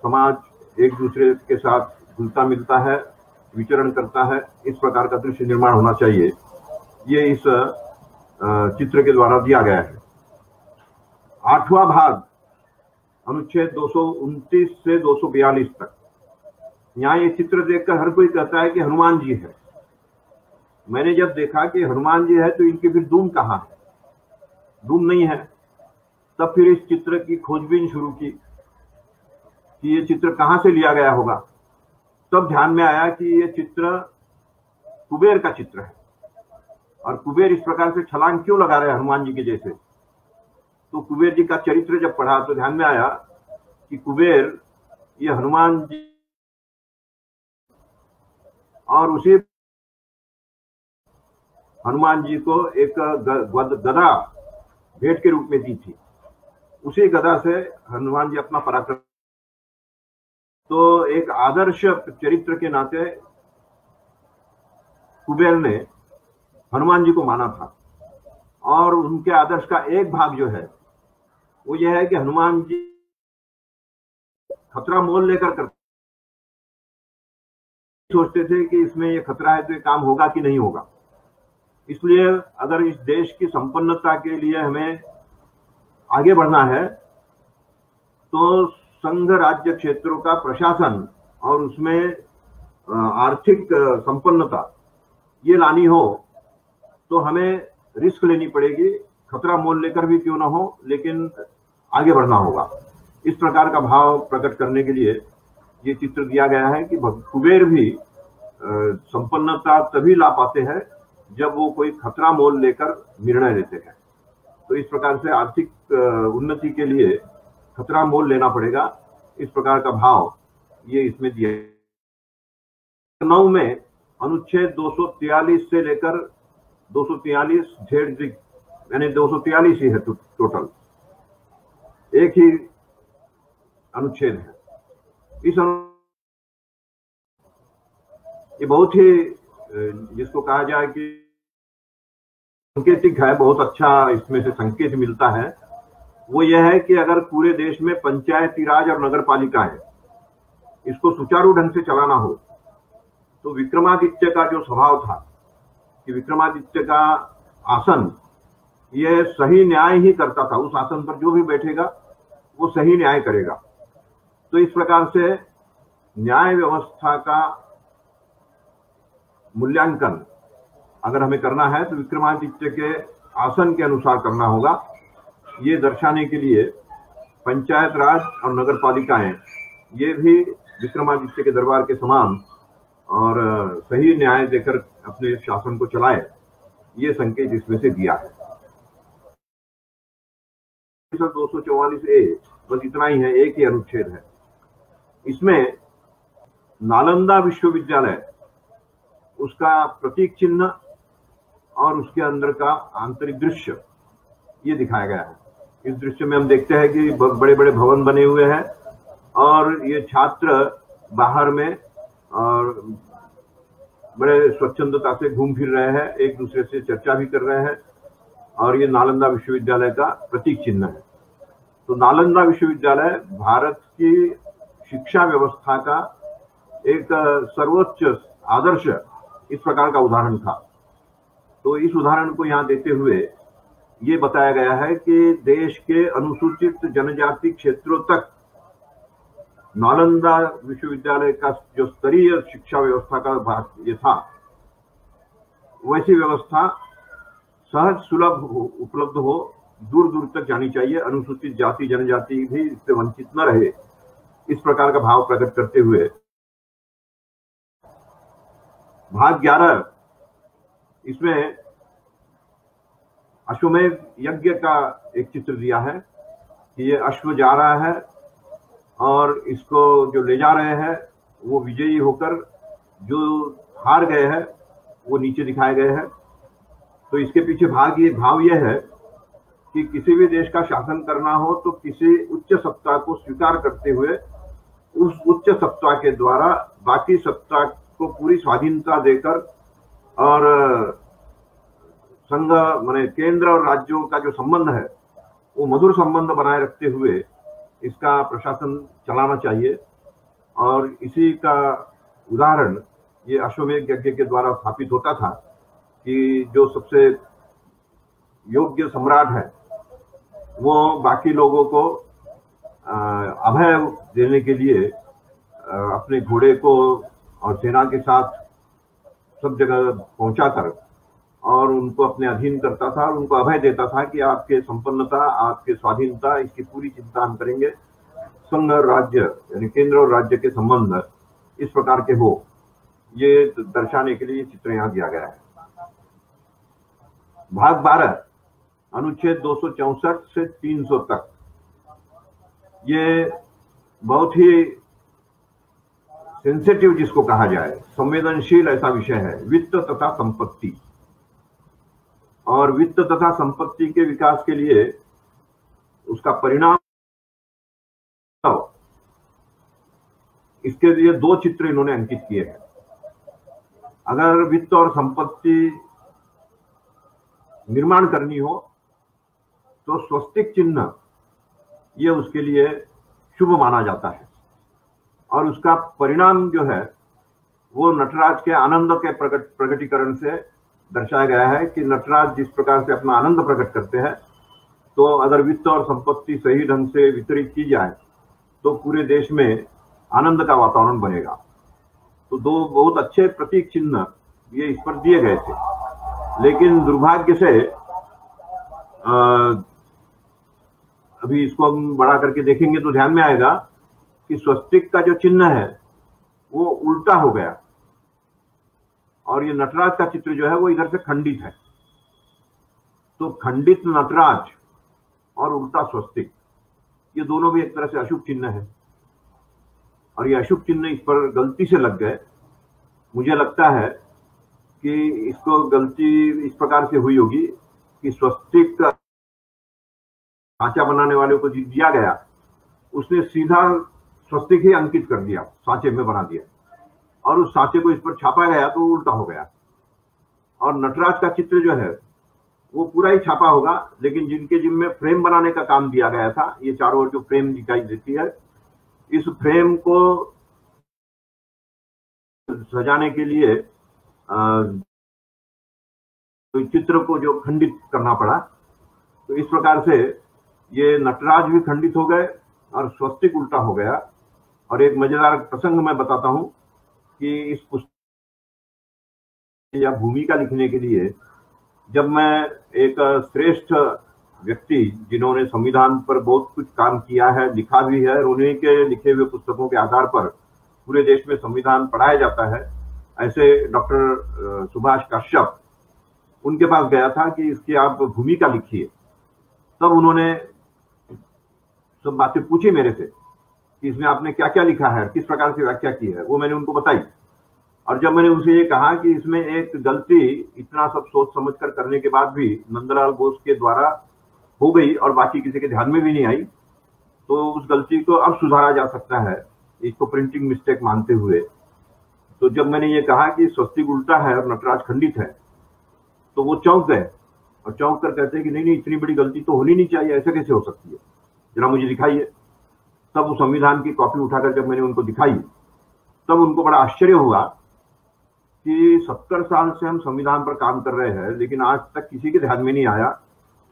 समाज एक दूसरे के साथ घुलता मिलता है, विचरण करता है, इस प्रकार का दृश्य निर्माण होना चाहिए। ये इस चित्र के द्वारा दिया गया है। 8वां भाग अनुच्छेद 229 से 242 तक। यहाँ ये चित्र देखकर हर कोई कहता है कि हनुमान जी है। मैंने जब देखा कि हनुमान जी है तो इनकी फिर धूम कहाँ है? धूम नहीं है। तब फिर इस चित्र की खोजबीन शुरू की कि ये चित्र कहाँ से लिया गया होगा। तब ध्यान में आया कि ये चित्र कुबेर का चित्र है, और कुबेर इस प्रकार से छलांग क्यों लगा रहे हैं हनुमान जी के जैसे। तो कुबेर जी का चरित्र जब पढ़ा तो ध्यान में आया कि कुबेर ये हनुमान जी, और उसी हनुमान जी को एक गदा भेंट के रूप में दी थी। उसी गदा से हनुमान जी अपना पराक्रम। तो एक आदर्श चरित्र के नाते कुबेर ने हनुमान जी को माना था। और उनके आदर्श का एक भाग जो है वो यह है कि हनुमान जी खतरा मोल लेकर करते सोचते थे कि इसमें ये खतरा है तो ये काम होगा कि नहीं होगा। इसलिए अगर इस देश की संपन्नता के लिए हमें आगे बढ़ना है तो संघ राज्य क्षेत्रों का प्रशासन और उसमें आर्थिक संपन्नता ये लानी हो तो हमें रिस्क लेनी पड़ेगी, खतरा मोल लेकर भी क्यों ना हो, लेकिन आगे बढ़ना होगा। इस प्रकार का भाव प्रकट करने के लिए ये चित्र दिया गया है कि कुबेर भी संपन्नता तभी ला पाते हैं जब वो कोई खतरा मोल लेकर निर्णय लेते हैं। तो इस प्रकार से आर्थिक उन्नति के लिए खतरा मोल लेना पड़ेगा, इस प्रकार का भाव ये इसमें दिया। 9 में अनुच्छेद 243 से लेकर 243 Z यानी 243 ही है टोटल, एक ही अनुच्छेद है। ये बहुत ही जिसको कहा जाए कि सांकेतिक है, बहुत अच्छा इसमें से संकेत मिलता है। वो यह है कि अगर पूरे देश में पंचायती राज और नगर पालिकाएं इसको सुचारू ढंग से चलाना हो तो विक्रमादित्य का जो स्वभाव था कि विक्रमादित्य का आसन यह सही न्याय ही करता था, उस आसन पर जो भी बैठेगा वो सही न्याय करेगा। तो इस प्रकार से न्याय व्यवस्था का मूल्यांकन अगर हमें करना है तो विक्रमादित्य के आसन के अनुसार करना होगा। ये दर्शाने के लिए पंचायत राज और नगर पालिकाएं ये भी विक्रमादित्य के दरबार के समान और सही न्याय देकर अपने शासन को चलाए, ये संकेत इसमें से दिया है। 244A बस इतना ही है, एक ही अनुच्छेद है। इसमें नालंदा विश्वविद्यालय उसका प्रतीक चिन्ह और उसके अंदर का आंतरिक दृश्य ये दिखाया गया है। इस दृश्य में हम देखते हैं कि बड़े बड़े भवन बने हुए हैं और ये छात्र बाहर में और बड़े स्वच्छंदता से घूम फिर रहे हैं, एक दूसरे से चर्चा भी कर रहे हैं और ये नालंदा विश्वविद्यालय का प्रतीक चिन्ह है। तो नालंदा विश्वविद्यालय भारत की शिक्षा व्यवस्था का एक सर्वोच्च आदर्श इस प्रकार का उदाहरण था। तो इस उदाहरण को यहाँ देते हुए ये बताया गया है कि देश के अनुसूचित जनजाति क्षेत्रों तक नालंदा विश्वविद्यालय का जो स्तरीय शिक्षा व्यवस्था का भाग ये था, वैसी व्यवस्था सहज सुलभ उपलब्ध हो, दूर दूर तक जानी चाहिए, अनुसूचित जाति जनजाति भी इससे वंचित न रहे, इस प्रकार का भाव प्रकट करते हुए भाग 11 इसमें अश्वमेध यज्ञ का एक चित्र दिया है कि ये अश्व जा रहा है और इसको जो ले जा रहे हैं वो विजयी होकर जो हार गए हैं वो नीचे दिखाए गए हैं। तो इसके पीछे भाव ये है कि किसी भी देश का शासन करना हो तो किसी उच्च सत्ता को स्वीकार करते हुए उस उच्च सत्ता के द्वारा बाकी सत्ता को पूरी स्वाधीनता देकर और संघ माने केंद्र और राज्यों का जो संबंध है वो मधुर संबंध बनाए रखते हुए इसका प्रशासन चलाना चाहिए। और इसी का उदाहरण ये अश्वमेध यज्ञ के द्वारा स्थापित होता था कि जो सबसे योग्य सम्राट है वो बाकी लोगों को अभय देने के लिए अपने घोड़े को और सेना के साथ सब जगह पहुंचाकर और उनको अपने अधीन करता था और उनको अभय देता था कि आपके संपन्नता, आपके स्वाधीनता, इसकी पूरी चिंता हम करेंगे। संघ और राज्य यानी केंद्र और राज्य के संबंध इस प्रकार के हो, ये दर्शाने के लिए चित्र यहाँ दिया गया है। भाग 12 अनुच्छेद 264 से 300 तक, ये बहुत ही सेंसिटिव जिसको कहा जाए, संवेदनशील ऐसा विषय है, वित्त तथा संपत्ति। और वित्त तथा संपत्ति के विकास के लिए उसका परिणाम, इसके लिए 2 चित्र इन्होंने अंकित किए हैं। अगर वित्त और संपत्ति निर्माण करनी हो तो स्वस्तिक चिन्ह ये उसके लिए शुभ माना जाता है। और उसका परिणाम जो है वो नटराज के आनंद के प्रकटीकरण से दर्शाया गया है कि नटराज जिस प्रकार से अपना आनंद प्रकट करते हैं, तो अगर वित्त और संपत्ति सही ढंग से वितरित की जाए तो पूरे देश में आनंद का वातावरण बनेगा। तो दो बहुत अच्छे प्रतीक चिन्ह ये इस पर दिए गए थे, लेकिन दुर्भाग्य से अभी इसको हम बड़ा करके देखेंगे तो ध्यान में आएगा कि स्वस्तिक का जो चिन्ह है वो उल्टा हो गया और ये नटराज का चित्र जो है वो इधर से खंडित है। तो खंडित नटराज और उल्टा स्वस्तिक, ये दोनों भी एक तरह से अशुभ चिन्ह है और ये अशुभ चिन्ह इस पर गलती से लग गए। मुझे लगता है कि इसको गलती इस प्रकार से हुई होगी कि स्वस्तिक सांचा बनाने वाले को दिया गया, उसने सीधा स्वस्तिक ही अंकित कर दिया, सांचे में बना दिया और उस सांचे को इस पर छापा गया तो उल्टा हो गया। और नटराज का चित्र जो है वो पूरा ही छापा होगा, लेकिन जिनके जिम्मे फ्रेम बनाने का काम दिया गया था, ये चारों ओर जो फ्रेम दिखाई देती है, इस फ्रेम को सजाने के लिए तो चित्र को जो खंडित करना पड़ा, तो इस प्रकार से ये नटराज भी खंडित हो गए और स्वस्तिक उल्टा हो गया। और एक मजेदार प्रसंग मैं बताता हूं कि इस पुस्तक या भूमिका लिखने के लिए जब मैं एक श्रेष्ठ व्यक्ति जिन्होंने संविधान पर बहुत कुछ काम किया है, लिखा भी है, और उन्हीं के लिखे हुए पुस्तकों के आधार पर पूरे देश में संविधान पढ़ाया जाता है, ऐसे डॉक्टर सुभाष कश्यप, उनके पास गया था कि इसकी आप भूमिका लिखिए। तब उन्होंने सब बातें पूछी मेरे से कि इसमें आपने क्या क्या लिखा है, किस प्रकार से व्याख्या की है, वो मैंने उनको बताई। और जब मैंने उनसे ये कहा कि इसमें एक गलती इतना सब सोच समझ कर करने के बाद भी नंदलाल बोस के द्वारा हो गई और बाकी किसी के ध्यान में भी नहीं आई, तो उस गलती को अब सुधारा जा सकता है, इसको प्रिंटिंग मिस्टेक मानते हुए। तो जब मैंने ये कहा कि स्वस्तिक उल्टा है और नटराज खंडित है, तो वो चौंक गए और चौंक कर कहते हैं कि नहीं, इतनी बड़ी गलती तो होनी नहीं चाहिए, ऐसे कैसे हो सकती है, जरा मुझे दिखाइए। तब वो संविधान की कॉपी उठाकर जब मैंने उनको दिखाई, तब उनको बड़ा आश्चर्य हुआ कि 70 साल से हम संविधान पर काम कर रहे हैं, लेकिन आज तक किसी के ध्यान में नहीं आया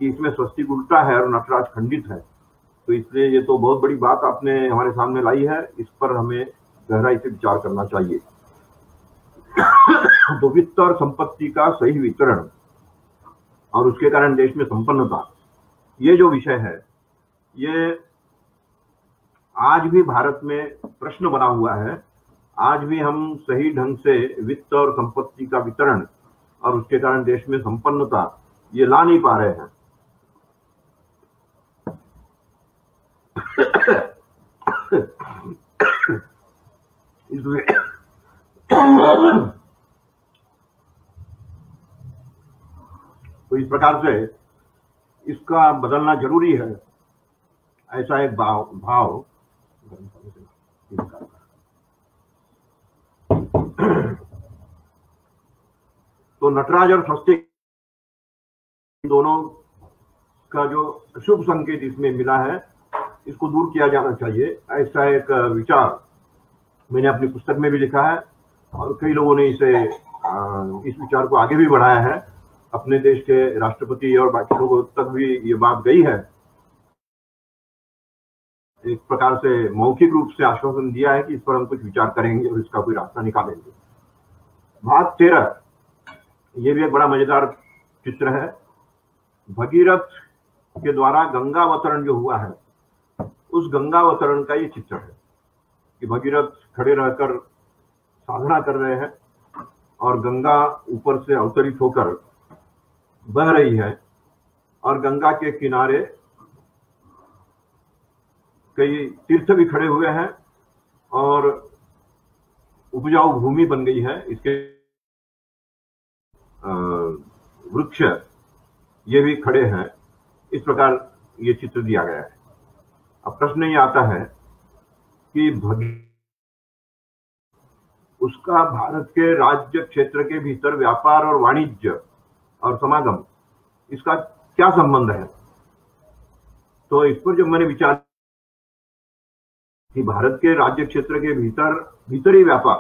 कि इसमें स्वस्तिक उल्टा है और नटराज खंडित है। तो इसलिए ये तो बहुत बड़ी बात आपने हमारे सामने लाई है, इस पर हमें गहराई से विचार करना चाहिए। तो वित्त और संपत्ति का सही वितरण और उसके कारण देश में संपन्नता, ये जो विषय है, ये आज भी भारत में प्रश्न बना हुआ है। आज भी हम सही ढंग से वित्त और संपत्ति का वितरण और उसके कारण देश में संपन्नता ये ला नहीं पा रहे हैं। तो इस प्रकार से इसका बदलना जरूरी है, ऐसा एक भाव तो नटराज और स्वस्तिक दोनों का जो शुभ संकेत इसमें मिला है, इसको दूर किया जाना चाहिए, ऐसा एक विचार मैंने अपनी पुस्तक में भी लिखा है और कई लोगों ने इस विचार को आगे भी बढ़ाया है। अपने देश के राष्ट्रपति और बाकी लोगों तक भी ये बात गई है। एक प्रकार से मौखिक रूप से आश्वासन दिया है कि इस पर हम कुछ विचार करेंगे और इसका कोई रास्ता निकालेंगे। भाग 13, ये भी एक बड़ा मजेदार चित्र है। भगीरथ के द्वारा गंगावतरण जो हुआ है, उस गंगावतरण का ये चित्र है कि भगीरथ खड़े रहकर साधना कर रहे हैं और गंगा ऊपर से अवतरित होकर बह रही है और गंगा के किनारे कई तीर्थ भी खड़े हुए हैं और उपजाऊ भूमि बन गई है। इसके वृक्ष ये भी खड़े हैं। इस प्रकार ये चित्र दिया गया है। अब प्रश्न ये आता है कि उसका भारत के राज्य क्षेत्र के भीतर व्यापार और वाणिज्य और समागम इसका क्या संबंध है? तो इस पर जब मैंने विचार कि भारत के राज्य क्षेत्र के भीतर भीतरी व्यापार,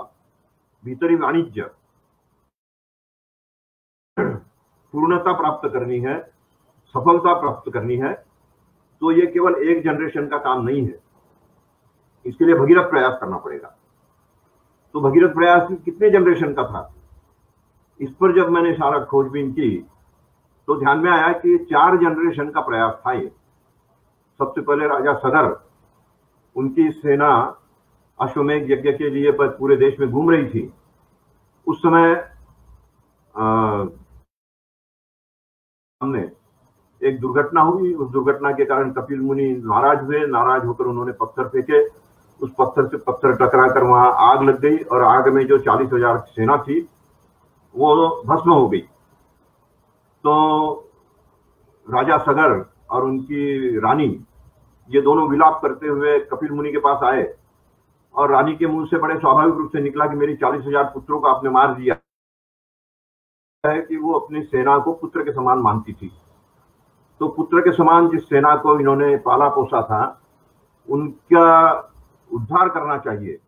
भीतरी वाणिज्य पूर्णता प्राप्त करनी है, सफलता प्राप्त करनी है, तो ये केवल एक जनरेशन का काम नहीं है, इसके लिए भगीरथ प्रयास करना पड़ेगा। तो भगीरथ प्रयास कितने जनरेशन का था, इस पर जब मैंने सारा खोजबीन की तो ध्यान में आया कि 4 जनरेशन का प्रयास था ये। सबसे पहले राजा सगर, उनकी सेना अश्वमेध यज्ञ के लिए पूरे देश में घूम रही थी। उस समय हमने एक दुर्घटना हुई। उस दुर्घटना के कारण कपिल मुनि नाराज हुए। नाराज होकर उन्होंने पत्थर फेंके। उस पत्थर से पत्थर टकरा कर वहां आग लग गई और आग में जो 40,000 सेना थी वो भस्म हो गई। तो राजा सगर और उनकी रानी ये दोनों विलाप करते हुए कपिल मुनि के पास आए और रानी के मुंह से बड़े स्वाभाविक रूप से निकला कि मेरी 40,000 पुत्रों को आपने मार दिया है। कि वो अपनी सेना को पुत्र के समान मानती थी। तो पुत्र के समान जिस सेना को इन्होंने पाला पोसा था उनका उद्धार करना चाहिए,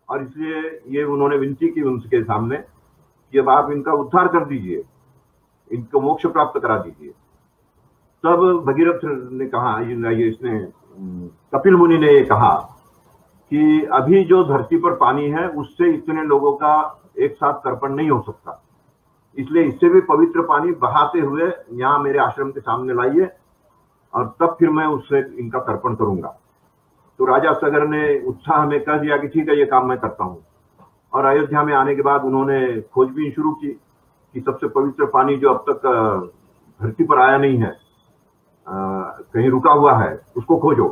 और इसलिए ये उन्होंने विनती की उनके सामने कि अब आप इनका उद्धार कर दीजिए, इनको मोक्ष प्राप्त करा दीजिए। तब भगीरथ ने कहा, इसने कपिल मुनि ने ये कहा कि अभी जो धरती पर पानी है उससे इतने लोगों का एक साथ तर्पण नहीं हो सकता, इसलिए इससे भी पवित्र पानी बहाते हुए यहाँ मेरे आश्रम के सामने लाइए और तब फिर मैं उससे इनका तर्पण करूंगा। तो राजा सगर ने उत्साह में कह दिया कि ठीक है, ये काम मैं करता हूँ। और अयोध्या में आने के बाद उन्होंने खोजबीन शुरू की कि सबसे पवित्र पानी जो अब तक धरती पर आया नहीं है, कहीं रुका हुआ है, उसको खोजो।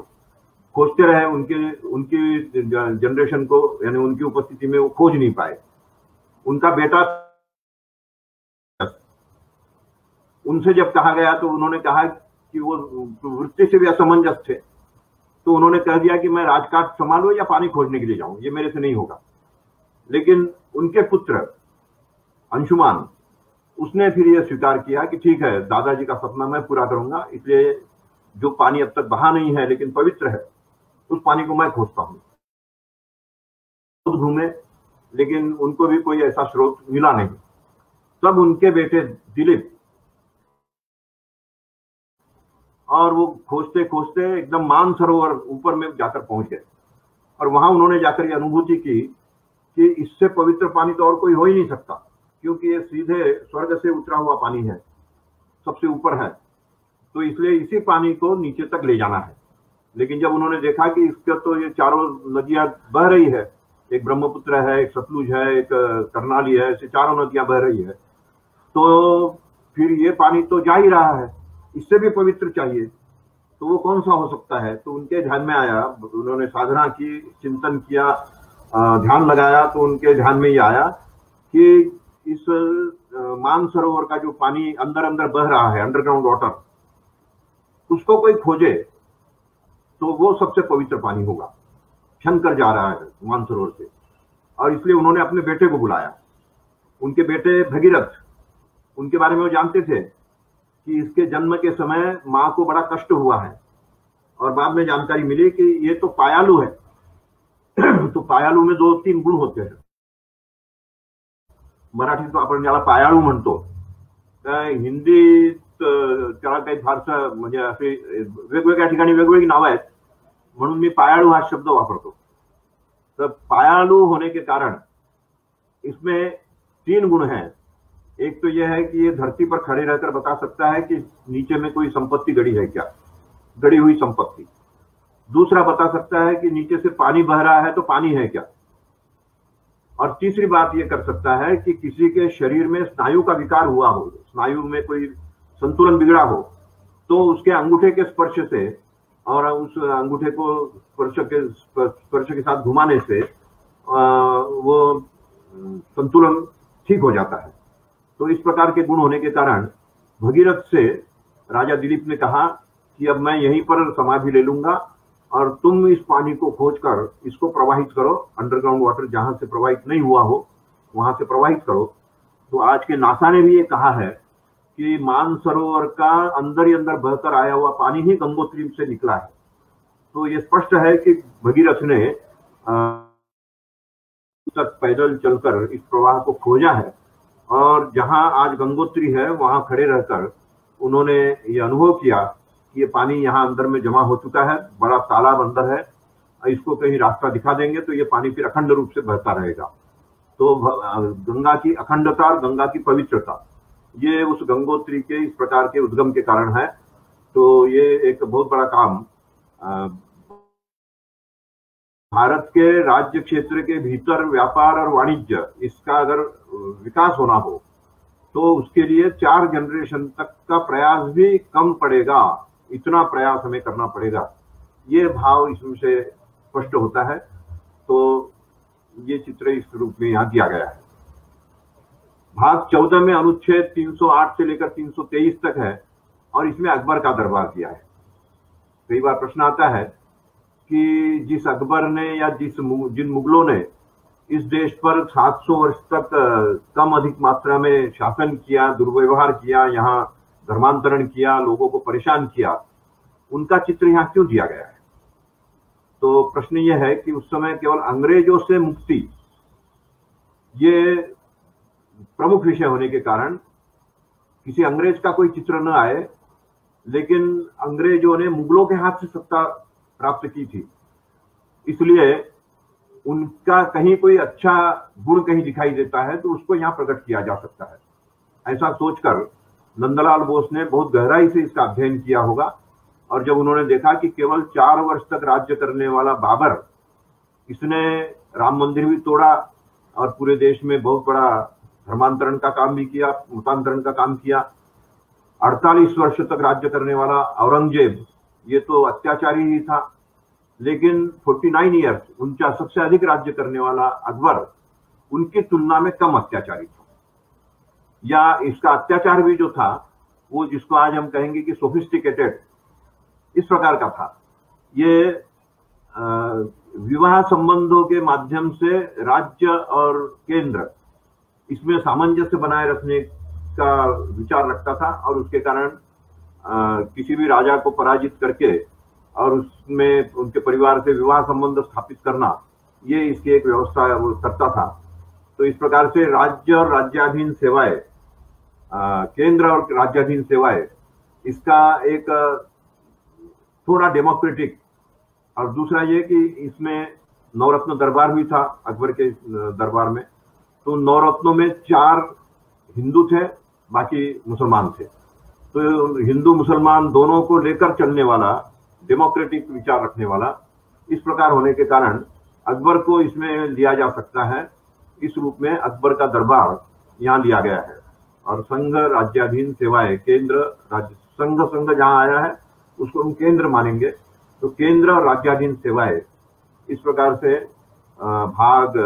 खोजते रहे। उनकी जनरेशन को, यानी उनकी उपस्थिति में वो खोज नहीं पाए। उनका बेटा, उनसे जब कहा गया तो उन्होंने कहा कि वो वृत्ति से भी असमंजस थे। तो उन्होंने कह दिया कि मैं राजकाज संभालूं या पानी खोजने के लिए जाऊं, ये मेरे से नहीं होगा। लेकिन उनके पुत्र अंशुमान, उसने फिर ये स्वीकार किया कि ठीक है, दादाजी का सपना मैं पूरा करूंगा, इसलिए जो पानी अब तक बहा नहीं है लेकिन पवित्र है उस पानी को मैं खोजता हूं। खुद घूमे लेकिन उनको भी कोई ऐसा स्रोत मिला नहीं। तब उनके बेटे दिलीप, और वो खोजते खोजते एकदम मानसरोवर ऊपर में जाकर पहुंच गए और वहां उन्होंने जाकर ये अनुभूति की कि इससे पवित्र पानी तो और कोई हो ही नहीं सकता, क्योंकि ये सीधे स्वर्ग से उतरा हुआ पानी है, सबसे ऊपर है। तो इसलिए इसी पानी को नीचे तक ले जाना है। लेकिन जब उन्होंने देखा कि इसका तो ये चारों नदियां बह रही है, एक ब्रह्मपुत्र है, एक सतलुज है, एक करनाली है, ऐसे चारों नदियां बह रही है, तो फिर ये पानी तो जा ही रहा है, इससे भी पवित्र चाहिए, तो वो कौन सा हो सकता है? तो उनके ध्यान में आया, उन्होंने साधना की, चिंतन किया, ध्यान लगाया, तो उनके ध्यान में ये आया कि इस मानसरोवर का जो पानी अंदर अंदर बह रहा है, अंडरग्राउंड वाटर, उसको कोई खोजे तो वो सबसे पवित्र पानी होगा। छन कर जा रहा है मानसरोवर से। और इसलिए उन्होंने अपने बेटे को बुलाया। उनके बेटे भगीरथ, उनके बारे में वो जानते थे कि इसके जन्म के समय मां को बड़ा कष्ट हुआ है, और बाद में जानकारी मिली कि ये तो पायालु है। तो पायालू में 2-3 गुण होते हैं। मराठीत आपण ज्याला पायाळू म्हणतो, हिंदीत त्याला काही फारसं म्हणजे असे वेगवेगळ्या ठिकाणी वेगवेगळी नावं आहेत, म्हणून मी पायाळू हा शब्द वापरतो। तर पायाळू होने के कारण इसमें 3 गुण हैं। एक तो यह है कि ये धरती पर खड़े रहकर बता सकता है कि नीचे में कोई संपत्ति गड़ी है क्या, गड़ी हुई संपत्ति। दूसरा बता सकता है कि नीचे से पानी बह रहा है तो पानी है क्या। और तीसरी बात ये कर सकता है कि किसी के शरीर में स्नायु का विकार हुआ हो, स्नायु में कोई संतुलन बिगड़ा हो, तो उसके अंगूठे के स्पर्श से और उस अंगूठे को स्पर्श के साथ घुमाने से वो संतुलन ठीक हो जाता है। तो इस प्रकार के गुण होने के कारण भगीरथ से राजा दिलीप ने कहा कि अब मैं यहीं पर समाधि ले लूंगा और तुम इस पानी को खोजकर इसको प्रवाहित करो, अंडरग्राउंड वाटर जहां से प्रवाहित नहीं हुआ हो वहां से प्रवाहित करो। तो आज के नासा ने भी ये कहा है कि मानसरोवर का अंदर ही अंदर बहकर आया हुआ पानी ही गंगोत्री से निकला है। तो ये स्पष्ट है कि भगीरथ ने तक पैदल चलकर इस प्रवाह को खोजा है, और जहां आज गंगोत्री है वहां खड़े रहकर उन्होंने ये अनुभव किया कि ये पानी यहाँ अंदर में जमा हो चुका है, बड़ा तालाब अंदर है, इसको कहीं रास्ता दिखा देंगे तो ये पानी फिर अखंड रूप से बहता रहेगा। तो गंगा की अखंडता और गंगा की पवित्रता ये उस गंगोत्री के इस प्रकार के उद्गम के कारण है। तो ये एक बहुत बड़ा काम भारत के राज्य क्षेत्र के भीतर व्यापार और वाणिज्य इसका अगर विकास होना हो तो उसके लिए 4 जनरेशन तक का प्रयास भी कम पड़ेगा, इतना प्रयास हमें करना पड़ेगा, ये भाव इसमें से स्पष्ट होता है। तो ये चित्र इस रूप में यहाँ दिया गया है। भाग 14 में अनुच्छेद 308 से लेकर 323 तक है और इसमें अकबर का दरबार दिया है। कई बार प्रश्न आता है कि जिस अकबर ने या जिन मुगलों ने इस देश पर 700 वर्ष तक कम अधिक मात्रा में शासन किया, दुर्व्यवहार किया, यहाँ धर्मांतरण किया, लोगों को परेशान किया, उनका चित्र यहाँ क्यों दिया गया है? तो प्रश्न यह है कि उस समय केवल अंग्रेजों से मुक्ति ये प्रमुख विषय होने के कारण किसी अंग्रेज का कोई चित्र न आए, लेकिन अंग्रेजों ने मुगलों के हाथ से सत्ता प्राप्त की थी, इसलिए उनका कहीं कोई अच्छा गुण कहीं दिखाई देता है तो उसको यहाँ प्रकट किया जा सकता है। ऐसा सोचकर नंदलाल बोस ने बहुत गहराई से इसका अध्ययन किया होगा, और जब उन्होंने देखा कि केवल 4 वर्ष तक राज्य करने वाला बाबर, इसने राम मंदिर भी तोड़ा और पूरे देश में बहुत बड़ा धर्मांतरण का काम भी किया, मतांतरण का काम किया। 48 वर्ष तक राज्य करने वाला औरंगजेब ये तो अत्याचारी ही था, लेकिन 49 ईयर्स 49 सबसे अधिक राज्य करने वाला अकबर उनकी तुलना में कम अत्याचारी था, या इसका अत्याचार भी जो था वो जिसको आज हम कहेंगे कि सोफिस्टिकेटेड इस प्रकार का था। ये विवाह संबंधों के माध्यम से राज्य और केंद्र इसमें सामंजस्य बनाए रखने का विचार रखता था, और उसके कारण किसी भी राजा को पराजित करके और उसमें उनके परिवार से विवाह संबंध स्थापित करना, ये इसकी एक व्यवस्था वो करता था। तो इस प्रकार से राज्य और राज्याधीन सेवाएं, केंद्र और राज्याधीन सेवाएं, इसका एक थोड़ा डेमोक्रेटिक, और दूसरा ये कि इसमें नवरत्न दरबार भी था अकबर के दरबार में। तो नवरत्नों में 4 हिंदू थे, बाकी मुसलमान थे। तो हिंदू मुसलमान दोनों को लेकर चलने वाला, डेमोक्रेटिक विचार रखने वाला, इस प्रकार होने के कारण अकबर को इसमें लिया जा सकता है। इस रूप में अकबर का दरबार यहाँ लिया गया है। और संघ राज्याधीन सेवाएं, केंद्र राज्य, संघ जहाँ आया है उसको हम केंद्र मानेंगे, तो केंद्र और राज्याधीन सेवाएं इस प्रकार से भाग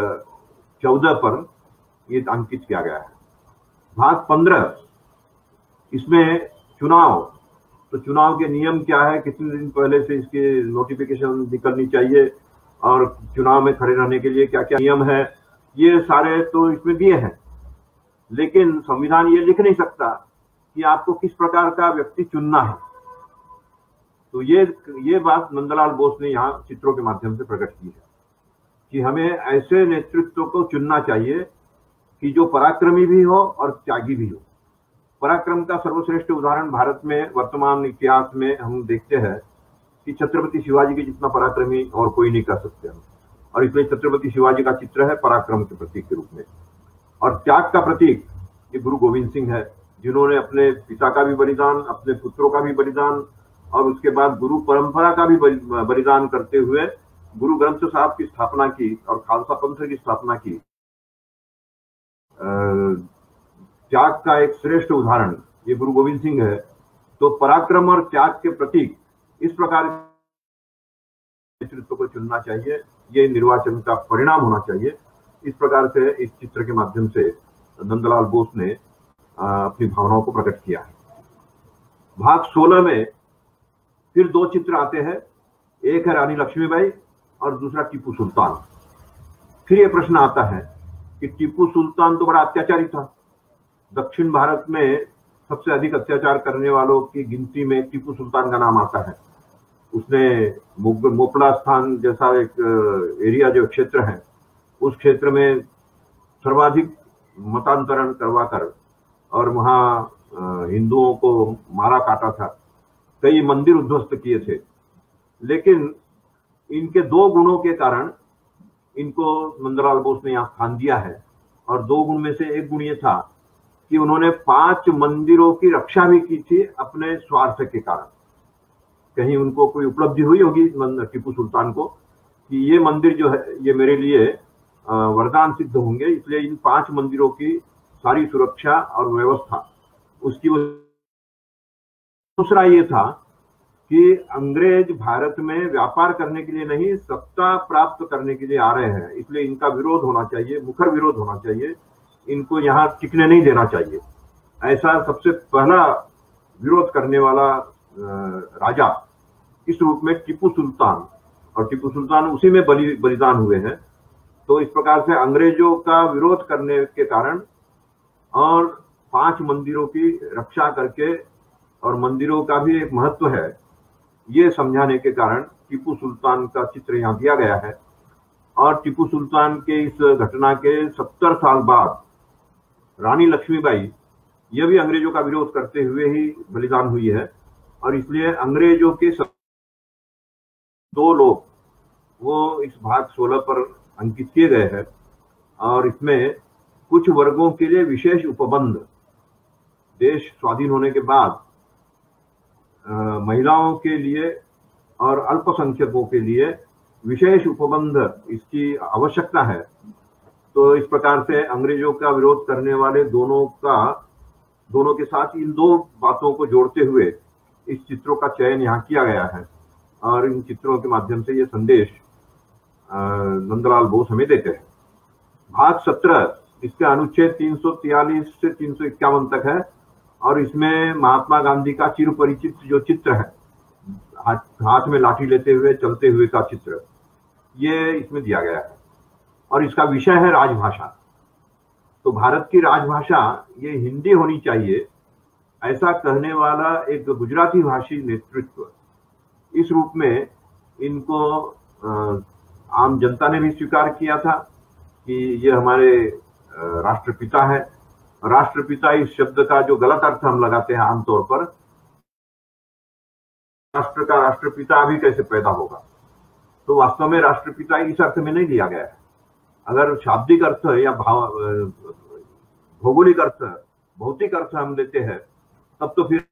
14 पर ये अंकित किया गया है। भाग 15 इसमें चुनाव, तो चुनाव के नियम क्या है, कितने दिन पहले से इसकी नोटिफिकेशन निकलनी चाहिए, और चुनाव में खड़े रहने के लिए क्या क्या नियम है, ये सारे तो इसमें दिए हैं। लेकिन संविधान ये लिख नहीं सकता कि आपको किस प्रकार का व्यक्ति चुनना है। तो ये बात नंदलाल बोस ने यहाँ चित्रों के माध्यम से प्रकट की है कि हमें ऐसे नेतृत्व को चुनना चाहिए कि जो पराक्रमी भी हो और त्यागी भी हो। पराक्रम का सर्वश्रेष्ठ उदाहरण भारत में वर्तमान इतिहास में हम देखते हैं कि छत्रपति शिवाजी के जितना पराक्रमी और कोई नहीं कर सकते हम, और इसलिए छत्रपति शिवाजी का चित्र है पराक्रम के प्रतीक के रूप में। और त्याग का प्रतीक ये गुरु गोविंद सिंह है, जिन्होंने अपने पिता का भी बलिदान, अपने पुत्रों का भी बलिदान, और उसके बाद गुरु परंपरा का भी बलिदान करते हुए गुरु ग्रंथ साहब की स्थापना की और खालसा पंथ की स्थापना की। त्याग का एक श्रेष्ठ उदाहरण ये गुरु गोविंद सिंह है। तो पराक्रम और त्याग के प्रतीक इस प्रकार नेतृत्व को चुनना चाहिए, ये निर्वाचन का परिणाम होना चाहिए। इस प्रकार से इस चित्र के माध्यम से नंदलाल बोस ने अपनी भावनाओं को प्रकट किया है। भाग 16 में फिर 2 चित्र आते हैं, एक है रानी लक्ष्मीबाई और दूसरा टीपू सुल्तान। फिर ये प्रश्न आता है कि टीपू सुल्तान तो बड़ा अत्याचारी था, दक्षिण भारत में सबसे अधिक अत्याचार करने वालों की गिनती में टीपू सुल्तान का नाम आता है। उसने मोपला स्थान जैसा एक एरिया जो क्षेत्र है, उस क्षेत्र में सर्वाधिक मतांतरण करवाकर और वहां हिंदुओं को मारा काटा था, कई मंदिर उद्ध्वस्त किए थे। लेकिन इनके दो गुणों के कारण इनको नंदलाल बोस ने यहाँ स्थान दिया है, और दो गुण में से एक गुण ये था कि उन्होंने 5 मंदिरों की रक्षा भी की थी अपने स्वार्थ के कारण। कहीं उनको कोई उपलब्धि हुई होगी टीपू सुल्तान को कि ये मंदिर जो है ये मेरे लिए वरदान सिद्ध होंगे, इसलिए इन 5 मंदिरों की सारी सुरक्षा और व्यवस्था उसकी। दूसरा ये था कि अंग्रेज भारत में व्यापार करने के लिए नहीं, सत्ता प्राप्त करने के लिए आ रहे हैं, इसलिए इनका विरोध होना चाहिए, मुखर विरोध होना चाहिए, इनको यहाँ टिकने नहीं देना चाहिए। ऐसा सबसे पहला विरोध करने वाला राजा इस रूप में टीपू सुल्तान, और टीपू सुल्तान उसी में बलिदान हुए हैं। तो इस प्रकार से अंग्रेजों का विरोध करने के कारण और 5 मंदिरों की रक्षा करके, और मंदिरों का भी एक महत्व है ये समझाने के कारण टीपू सुल्तान का चित्र यहाँ दिया गया है। और टीपू सुल्तान के इस घटना के 70 साल बाद रानी लक्ष्मीबाई ये भी अंग्रेजों का विरोध करते हुए ही बलिदान हुई है, और इसलिए अंग्रेजों के 2 लोग वो इस भाग 16 पर अंकित किए गए हैं। और इसमें कुछ वर्गों के लिए विशेष उपबंध, देश स्वाधीन होने के बाद महिलाओं के लिए और अल्पसंख्यकों के लिए विशेष उपबंध इसकी आवश्यकता है। तो इस प्रकार से अंग्रेजों का विरोध करने वाले दोनों के साथ इन 2 बातों को जोड़ते हुए इस चित्रों का चयन यहाँ किया गया है, और इन चित्रों के माध्यम से ये संदेश नंदलाल बोस हमें देते हैं। भाग 17 इसके अनुच्छेद 343 से 351 तक है, और इसमें महात्मा गांधी का चिरपरिचित जो चित्र है, हाथ में लाठी लेते हुए चलते हुए का चित्र, ये इसमें दिया गया है। और इसका विषय है राजभाषा। तो भारत की राजभाषा ये हिंदी होनी चाहिए, ऐसा कहने वाला एक गुजराती भाषी नेतृत्व, इस रूप में इनको आम जनता ने भी स्वीकार किया था कि ये हमारे राष्ट्रपिता है। राष्ट्रपिता इस शब्द का जो गलत अर्थ हम लगाते हैं आमतौर पर, राष्ट्र का राष्ट्रपिता अभी कैसे पैदा होगा, तो वास्तव में राष्ट्रपिता इस अर्थ में नहीं लिया गया है। अगर शाब्दिक अर्थ या भौगोलिक अर्थ, भौतिक अर्थ हम लेते हैं, तब तो फिर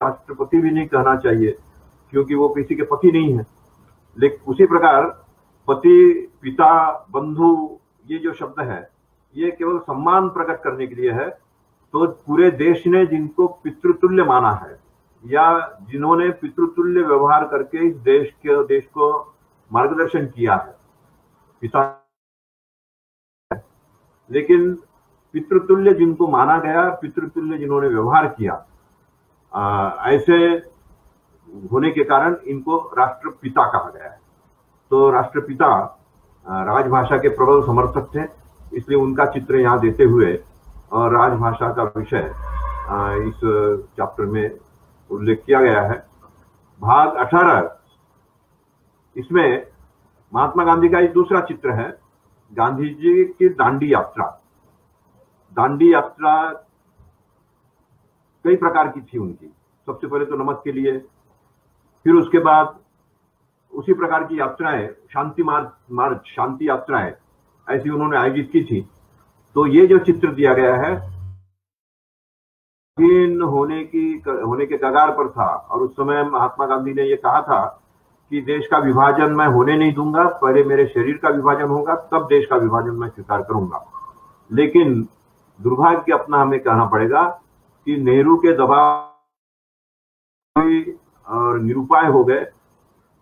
राष्ट्रपति भी नहीं कहना चाहिए, क्योंकि वो किसी के पति नहीं है। लेकिन उसी प्रकार पति, पिता, बंधु, ये जो शब्द है ये केवल सम्मान प्रकट करने के लिए है। तो पूरे देश ने जिनको पितृतुल्य माना है, या जिन्होंने पितृतुल्य व्यवहार करके इस देश को मार्गदर्शन किया है, पिता। लेकिन पितृतुल्य जिनको माना गया, पितृतुल्य जिन्होंने व्यवहार किया, ऐसे होने के कारण इनको राष्ट्रपिता कहा गया है। तो राष्ट्रपिता राजभाषा के प्रबल समर्थक थे, इसलिए उनका चित्र यहाँ देते हुए और राजभाषा का विषय इस चैप्टर में उल्लेख किया गया है। भाग 18 इसमें महात्मा गांधी का एक दूसरा चित्र है, गांधी जी की दांडी यात्रा। दांडी यात्रा कई प्रकार की थी उनकी। सबसे पहले तो नमक के लिए, फिर उसके बाद उसी प्रकार की यात्राएं, शांति मार्च, शांति यात्राएं ऐसी उन्होंने आयोजित की थी। तो ये जो चित्र दिया गया है होने के कगार पर था, और उस समय महात्मा गांधी ने ये कहा था कि देश का विभाजन मैं होने नहीं दूंगा, पहले मेरे शरीर का विभाजन होगा, तब देश का विभाजन मैं स्वीकार करूंगा। लेकिन दुर्भाग्य अपना हमें कहना पड़ेगा कि नेहरू के दबाव और निरुपाय हो गए,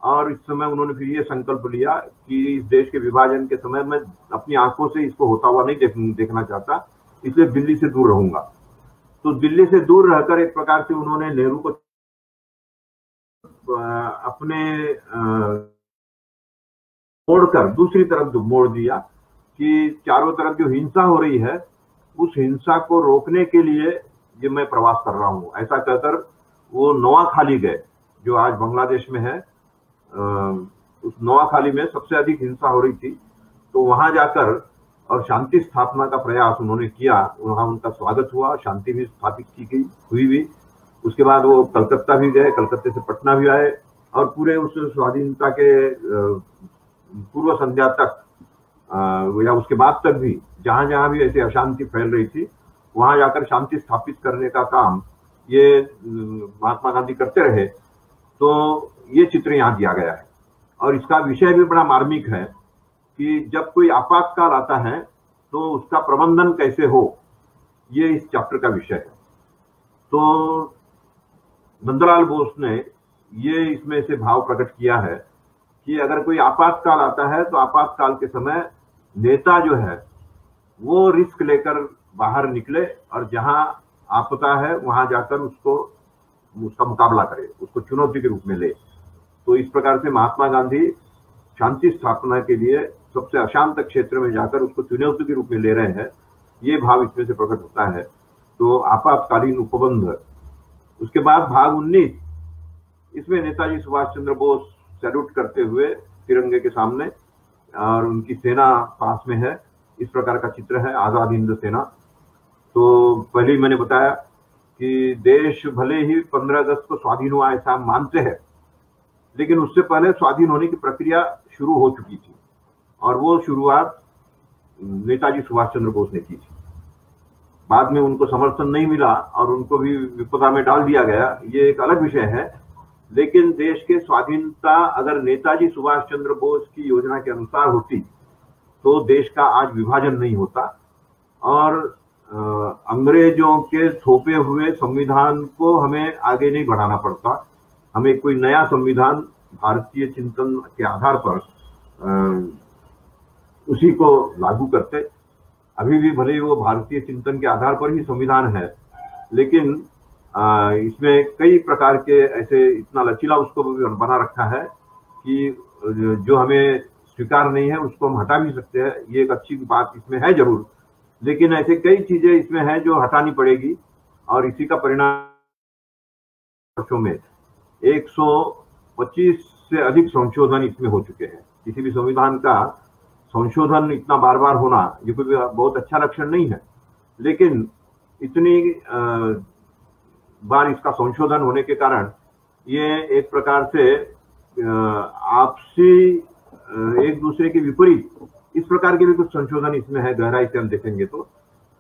और इस समय उन्होंने फिर ये संकल्प लिया कि इस देश के विभाजन के समय मैं अपनी आंखों से इसको होता हुआ नहीं देखना चाहता, इसलिए दिल्ली से दूर रहूंगा। तो दिल्ली से दूर रहकर एक प्रकार से उन्होंने नेहरू को अपने मोड़कर दूसरी तरफ मोड़ दिया कि चारों तरफ जो हिंसा हो रही है, उस हिंसा को रोकने के लिए ये मैं प्रवास कर रहा हूँ, ऐसा कहकर वो नोआखाली गए, जो आज बांग्लादेश में है। उस नोआखाली में सबसे अधिक हिंसा हो रही थी, तो वहां जाकर और शांति स्थापना का प्रयास उन्होंने किया। वहां उनका स्वागत हुआ, शांति भी स्थापित की गई, हुई भी। उसके बाद वो कलकत्ता भी गए, कलकत्ते से पटना भी आए, और पूरे उस स्वाधीनता के पूर्व संध्या तक या उसके बाद तक भी जहां जहां भी ऐसी अशांति फैल रही थी, वहां जाकर शांति स्थापित करने का काम ये महात्मा गांधी करते रहे। तो ये चित्र यहाँ दिया गया है, और इसका विषय भी बड़ा मार्मिक है कि जब कोई आपातकाल आता है तो उसका प्रबंधन कैसे हो, ये इस चैप्टर का विषय है। तो नंदलाल बोस ने ये इसमें से भाव प्रकट किया है कि अगर कोई आपातकाल आता है तो आपातकाल के समय नेता जो है वो रिस्क लेकर बाहर निकले, और जहां आपदा है वहां जाकर उसका मुकाबला करे, उसको चुनौती के रूप में ले। तो इस प्रकार से महात्मा गांधी शांति स्थापना के लिए सबसे अशांत क्षेत्र में जाकर उसको चुनौती के रूप में ले रहे हैं, ये भाव इसमें से प्रकट होता है। तो आपातकालीन उपबंध। उसके बाद भाग 19, इसमें नेताजी सुभाष चंद्र बोस सैल्यूट करते हुए तिरंगे के सामने, और उनकी सेना पास में है, इस प्रकार का चित्र है, आजाद हिंद सेना। तो पहले ही मैंने बताया कि देश भले ही 15 अगस्त को स्वाधीन हुआ ऐसा मानते हैं, लेकिन उससे पहले स्वाधीन होने की प्रक्रिया शुरू हो चुकी थी, और वो शुरुआत नेताजी सुभाष चंद्र बोस ने की थी। बाद में उनको समर्थन नहीं मिला और उनको भी विपदा में डाल दिया गया, ये एक अलग विषय है। लेकिन देश के स्वाधीनता अगर नेताजी सुभाष चंद्र बोस की योजना के अनुसार होती तो देश का आज विभाजन नहीं होता, और अंग्रेजों के थोपे हुए संविधान को हमें आगे नहीं बढ़ाना पड़ता। हमें कोई नया संविधान भारतीय चिंतन के आधार पर उसी को लागू करते। अभी भी भले ही वो भारतीय चिंतन के आधार पर ही संविधान है, लेकिन इसमें कई प्रकार के ऐसे इतना लचीला उसको बना रखा है कि जो हमें स्वीकार नहीं है उसको हम हटा भी सकते हैं। ये एक अच्छी बात इसमें है जरूर, लेकिन ऐसे कई चीजें इसमें हैं जो हटानी पड़ेगी, और इसी का परिणाम वर्षों में 125 से अधिक संशोधन इसमें हो चुके हैं। किसी भी संविधान का संशोधन इतना बार बार होना ये कोई बहुत अच्छा लक्षण नहीं है, लेकिन इतनी बार इसका संशोधन होने के कारण ये एक प्रकार से आपसी एक दूसरे के विपरीत इस प्रकार के भी कुछ संशोधन इसमें है, गहराई से हम देखेंगे तो।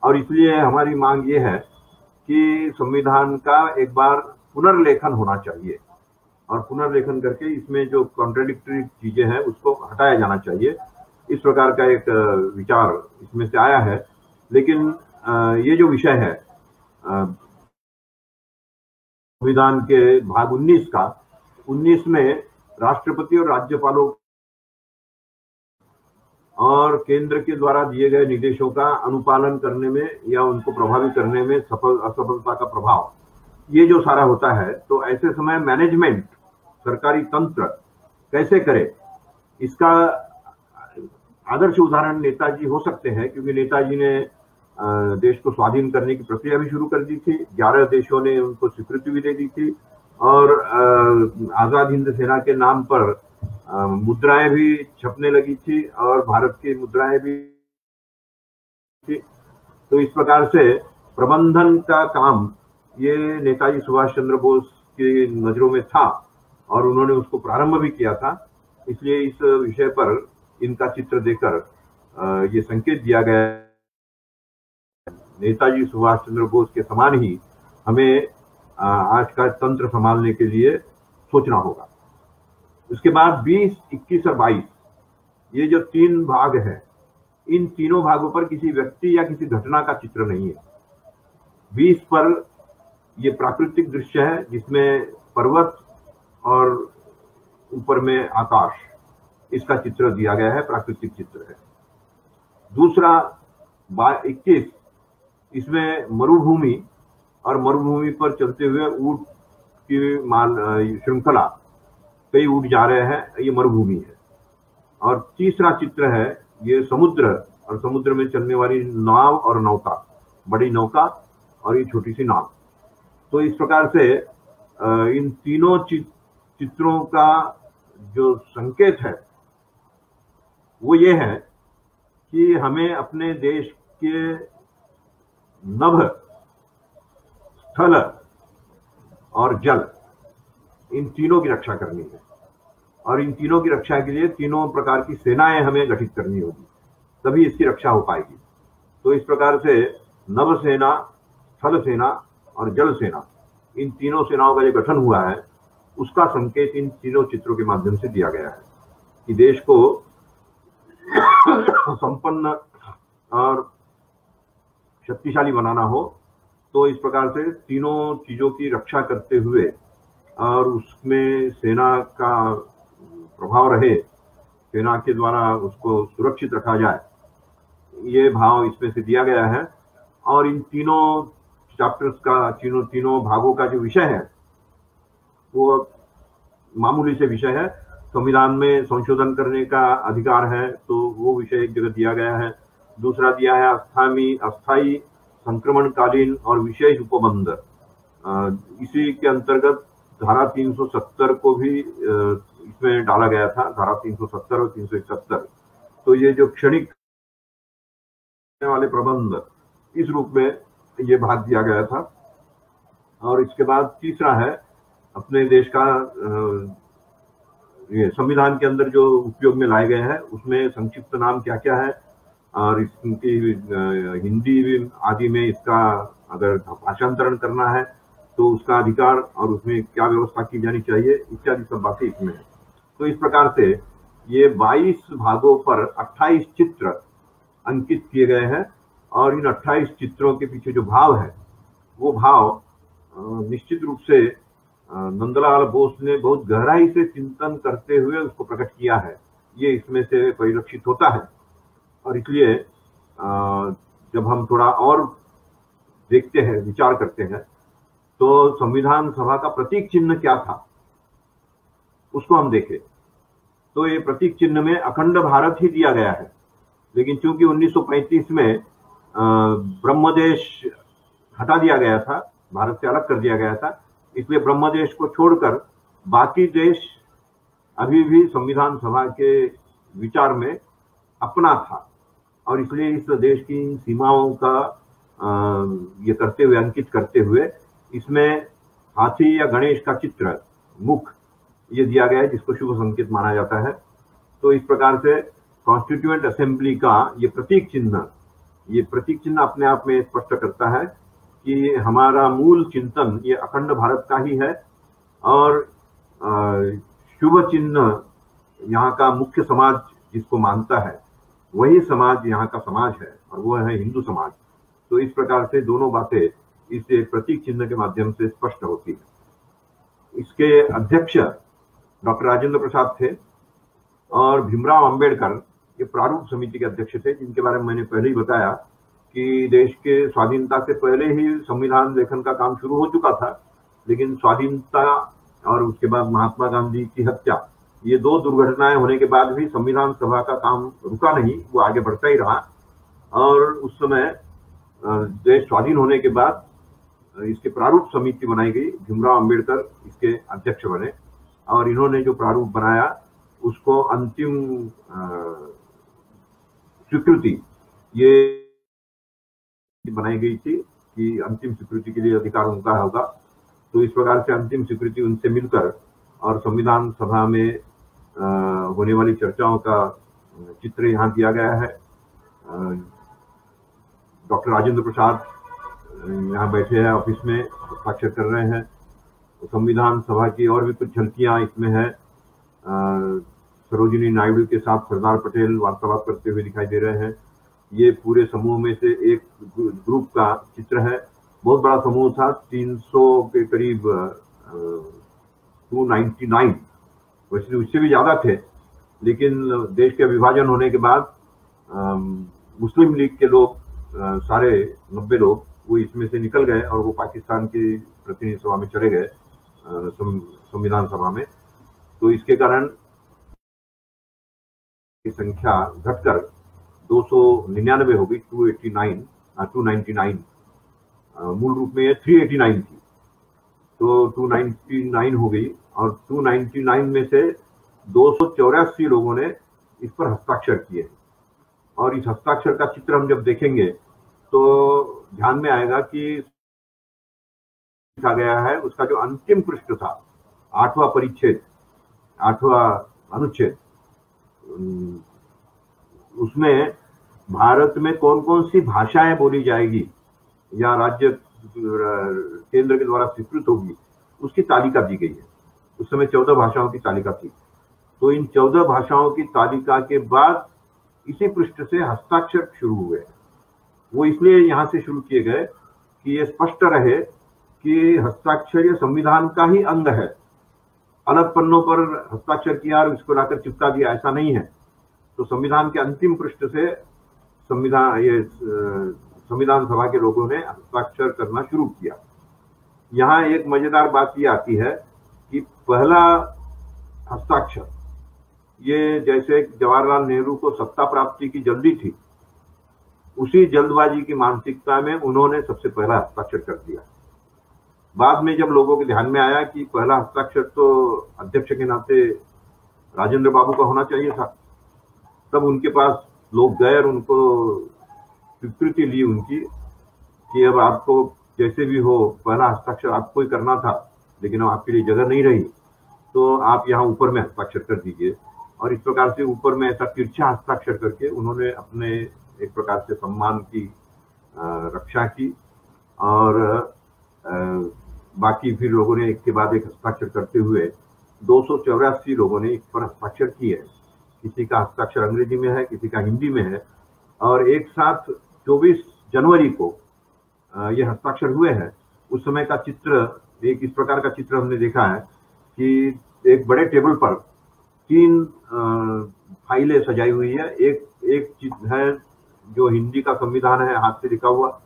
और इसलिए हमारी मांग ये है कि संविधान का एक बार पुनर्लेखन होना चाहिए, और पुनर्लेखन करके इसमें जो कॉन्ट्राडिक्टरी चीजें हैं उसको हटाया जाना चाहिए। इस प्रकार का एक विचार इसमें से आया है। लेकिन ये जो विषय है संविधान के भाग 19 का, 19 में राष्ट्रपति और राज्यपालों और केंद्र के द्वारा दिए गए निर्देशों का अनुपालन करने में या उनको प्रभावित करने में असफलता का प्रभाव, ये जो सारा होता है, तो ऐसे समय मैनेजमेंट, सरकारी तंत्र कैसे करे, इसका आदर्श उदाहरण नेताजी हो सकते हैं, क्योंकि नेताजी ने देश को स्वाधीन करने की प्रक्रिया भी शुरू कर दी थी। 11 देशों ने उनको स्वीकृति भी दे दी थी, और आजाद हिंद सेना के नाम पर मुद्राएं भी छपने लगी थी, और भारत की मुद्राएं भी थी। तो इस प्रकार से प्रबंधन का काम ये नेताजी सुभाष चंद्र बोस की नजरों में था, और उन्होंने उसको प्रारंभ भी किया था। इसलिए इस विषय पर इनका चित्र देकर ये संकेत दिया गया, नेताजी सुभाष चंद्र बोस के समान ही हमें आज का तंत्र संभालने के लिए सोचना होगा। उसके बाद 20, 21 और 22 ये जो 3 भाग हैं, इन तीनों भागों पर किसी व्यक्ति या किसी घटना का चित्र नहीं है। 20 पर ये प्राकृतिक दृश्य है, जिसमें पर्वत और ऊपर में आकाश, इसका चित्र दिया गया है, प्राकृतिक चित्र है। दूसरा 21, इसमें मरुभूमि और मरुभूमि पर चलते हुए ऊंट की श्रृंखला, कई ऊंट जा रहे हैं, ये मरुभूमि है। और तीसरा चित्र है ये समुद्र, और समुद्र में चलने वाली नाव और नौका, बड़ी नौका और ये छोटी सी नाव। तो इस प्रकार से इन तीनों चित्रों का जो संकेत है वो ये है कि हमें अपने देश के नभ, स्थल और जल, इन तीनों की रक्षा करनी है। और इन तीनों की रक्षा के लिए तीनों प्रकार की सेनाएं हमें गठित करनी होगी, तभी इसकी रक्षा हो पाएगी। तो इस प्रकार से नभ सेना, स्थल सेना और जल सेना, इन तीनों सेनाओं का जो गठन हुआ है उसका संकेत इन तीनों चित्रों के माध्यम से दिया गया है कि देश को संपन्न और शक्तिशाली बनाना हो तो इस प्रकार से तीनों चीजों की रक्षा करते हुए और उसमें सेना का प्रभाव रहे, सेना के द्वारा उसको सुरक्षित रखा जाए, ये भाव इसमें से दिया गया है। और इन तीनों चैप्टर्स का, तीनों भागों का जो विषय है वो मामूली से विषय है। संविधान में संशोधन करने का अधिकार है तो वो विषय एक जगह दिया गया है। दूसरा दिया है अस्थायी, संक्रमणकालीन और विशेष उपबंध। इसी के अंतर्गत धारा 370 को भी इसमें डाला गया था, धारा 370 और 371। तो ये जो क्षणिक वाले प्रबंध, इस रूप में ये भाग दिया गया था। और इसके बाद तीसरा है अपने देश का ये संविधान के अंदर जो उपयोग में लाए गए हैं उसमें संक्षिप्त नाम क्या क्या है और इसकी हिंदी आदि में इसका अगर भाषांतरण करना है तो उसका अधिकार और उसमें क्या व्यवस्था की जानी चाहिए, इत्यादि सब बातें इसमें है। तो इस प्रकार से ये 22 भागों पर 28 चित्र अंकित किए गए हैं और इन 28 चित्रों के पीछे जो भाव है वो भाव निश्चित रूप से नंदलाल बोस ने बहुत गहराई से चिंतन करते हुए उसको प्रकट किया है, ये इसमें से परिलक्षित होता है। और इसलिए जब हम थोड़ा और देखते हैं, विचार करते हैं, तो संविधान सभा का प्रतीक चिन्ह क्या था उसको हम देखें तो ये प्रतीक चिन्ह में अखंड भारत ही दिया गया है। लेकिन चूंकि 1935 में ब्रह्मदेश हटा दिया गया था, भारत से अलग कर दिया गया था, इसलिए ब्रह्मदेश को छोड़कर बाकी देश अभी भी संविधान सभा के विचार में अपना था। और इसलिए इस देश की सीमाओं का ये करते हुए, अंकित करते हुए, इसमें हाथी या गणेश का चित्र, मुख, ये दिया गया है जिसको शुभ संकेत माना जाता है। तो इस प्रकार से कॉन्स्टिट्यूएंट असेंबली का ये प्रतीक चिन्ह अपने आप में स्पष्ट करता है कि हमारा मूल चिंतन ये अखंड भारत का ही है। और शुभ चिन्ह यहाँ का मुख्य समाज जिसको मानता है वही समाज यहाँ का समाज है और वो है हिंदू समाज। तो इस प्रकार से दोनों बातें इस प्रतीक चिन्ह के माध्यम से स्पष्ट होती है। इसके अध्यक्ष डॉक्टर राजेंद्र प्रसाद थे और भीमराव अंबेडकर ये प्रारूप समिति के अध्यक्ष थे, जिनके बारे में मैंने पहले ही बताया कि देश के स्वाधीनता से पहले ही संविधान लेखन का काम शुरू हो चुका था। लेकिन स्वाधीनता और उसके बाद महात्मा गांधी की हत्या, ये दो दुर्घटनाएं होने के बाद भी संविधान सभा का काम रुका नहीं, वो आगे बढ़ता ही रहा। और उस समय देश स्वाधीन होने के बाद इसके प्रारूप समिति बनाई गई, भीमराव अंबेडकर इसके अध्यक्ष बने और इन्होंने जो प्रारूप बनाया उसको अंतिम स्वीकृति ये बनाई गई थी कि अंतिम स्वीकृति के लिए अधिकार उनका होगा। तो इस प्रकार से अंतिम स्वीकृति उनसे मिलकर और संविधान सभा में होने वाली चर्चाओं का चित्र यहाँ दिया गया है। डॉक्टर राजेंद्र प्रसाद यहाँ बैठे हैं ऑफिस में, हस्ताक्षर कर रहे हैं। तो संविधान सभा की और भी कुछ झलकियां इसमें है। सरोजिनी नायडू के साथ सरदार पटेल वार्तालाप करते हुए दिखाई दे रहे हैं। ये पूरे समूह में से एक ग्रुप का चित्र है। बहुत बड़ा समूह था, 300 के करीब 299, वैसे उससे भी ज्यादा थे। लेकिन देश के विभाजन होने के बाद मुस्लिम लीग के लोग सारे 90 लोग वो इसमें से निकल गए और वो पाकिस्तान की प्रतिनिधि सभा में चले गए, संविधान सभा में। तो इसके कारण की संख्या घटकर 299 हो गई, 299। मूल रूप में ये 389 थी, तो 299 हो गई, और 299 में से 284 लोगों ने इस पर हस्ताक्षर किए। और इस हस्ताक्षर का चित्र हम जब देखेंगे तो ध्यान में आएगा कि लिखा गया है, उसका जो अंतिम पृष्ठ था, 8वां परिच्छेद, 8वां अनुच्छेद, उसमें भारत में कौन कौन सी भाषाएं बोली जाएगी या राज्य केंद्र के द्वारा स्वीकृत होगी, उसकी तालिका दी गई है। उस समय 14 भाषाओं की तालिका थी। तो इन 14 भाषाओं की तालिका के बाद इसी पृष्ठ से हस्ताक्षर शुरू हुए। वो इसलिए यहाँ से शुरू किए गए कि ये स्पष्ट रहे कि हस्ताक्षर ये संविधान का ही अंग है। अलग पन्नों पर हस्ताक्षर किया और इसको लाकर चिपका दिया, ऐसा नहीं है। तो संविधान के अंतिम पृष्ठ से संविधान सभा के लोगों ने हस्ताक्षर करना शुरू किया। यहाँ एक मजेदार बात ये आती है कि पहला हस्ताक्षर, ये जैसे जवाहरलाल नेहरू को सत्ता प्राप्ति की जल्दी थी, उसी जल्दबाजी की मानसिकता में उन्होंने सबसे पहला हस्ताक्षर कर दिया। बाद में जब लोगों के ध्यान में आया कि पहला हस्ताक्षर तो अध्यक्ष के नाते राजेंद्र बाबू का होना चाहिए था, तब उनके पास लोग गए और उनको स्वीकृति ली उनकी कि अब आपको जैसे भी हो पहला हस्ताक्षर आपको ही करना था, लेकिन अब आपके लिए जगह नहीं रही, तो आप यहाँ ऊपर में हस्ताक्षर कर दीजिए। और इस प्रकार से ऊपर में ऐसा तिरछा हस्ताक्षर करके उन्होंने अपने एक प्रकार से सम्मान की रक्षा की। और बाकी फिर लोगों ने एक के बाद एक हस्ताक्षर करते हुए 284 लोगों ने इस पर हस्ताक्षर किए। किसी का हस्ताक्षर अंग्रेजी में है, किसी का हिंदी में है। और एक साथ 24 जनवरी को ये हस्ताक्षर हुए हैं। उस समय का चित्र, एक इस प्रकार का चित्र हमने देखा है कि एक बड़े टेबल पर 3 फाइलें सजाई हुई है। एक चित्र है जो हिंदी का संविधान है हाथ से लिखा हुआ,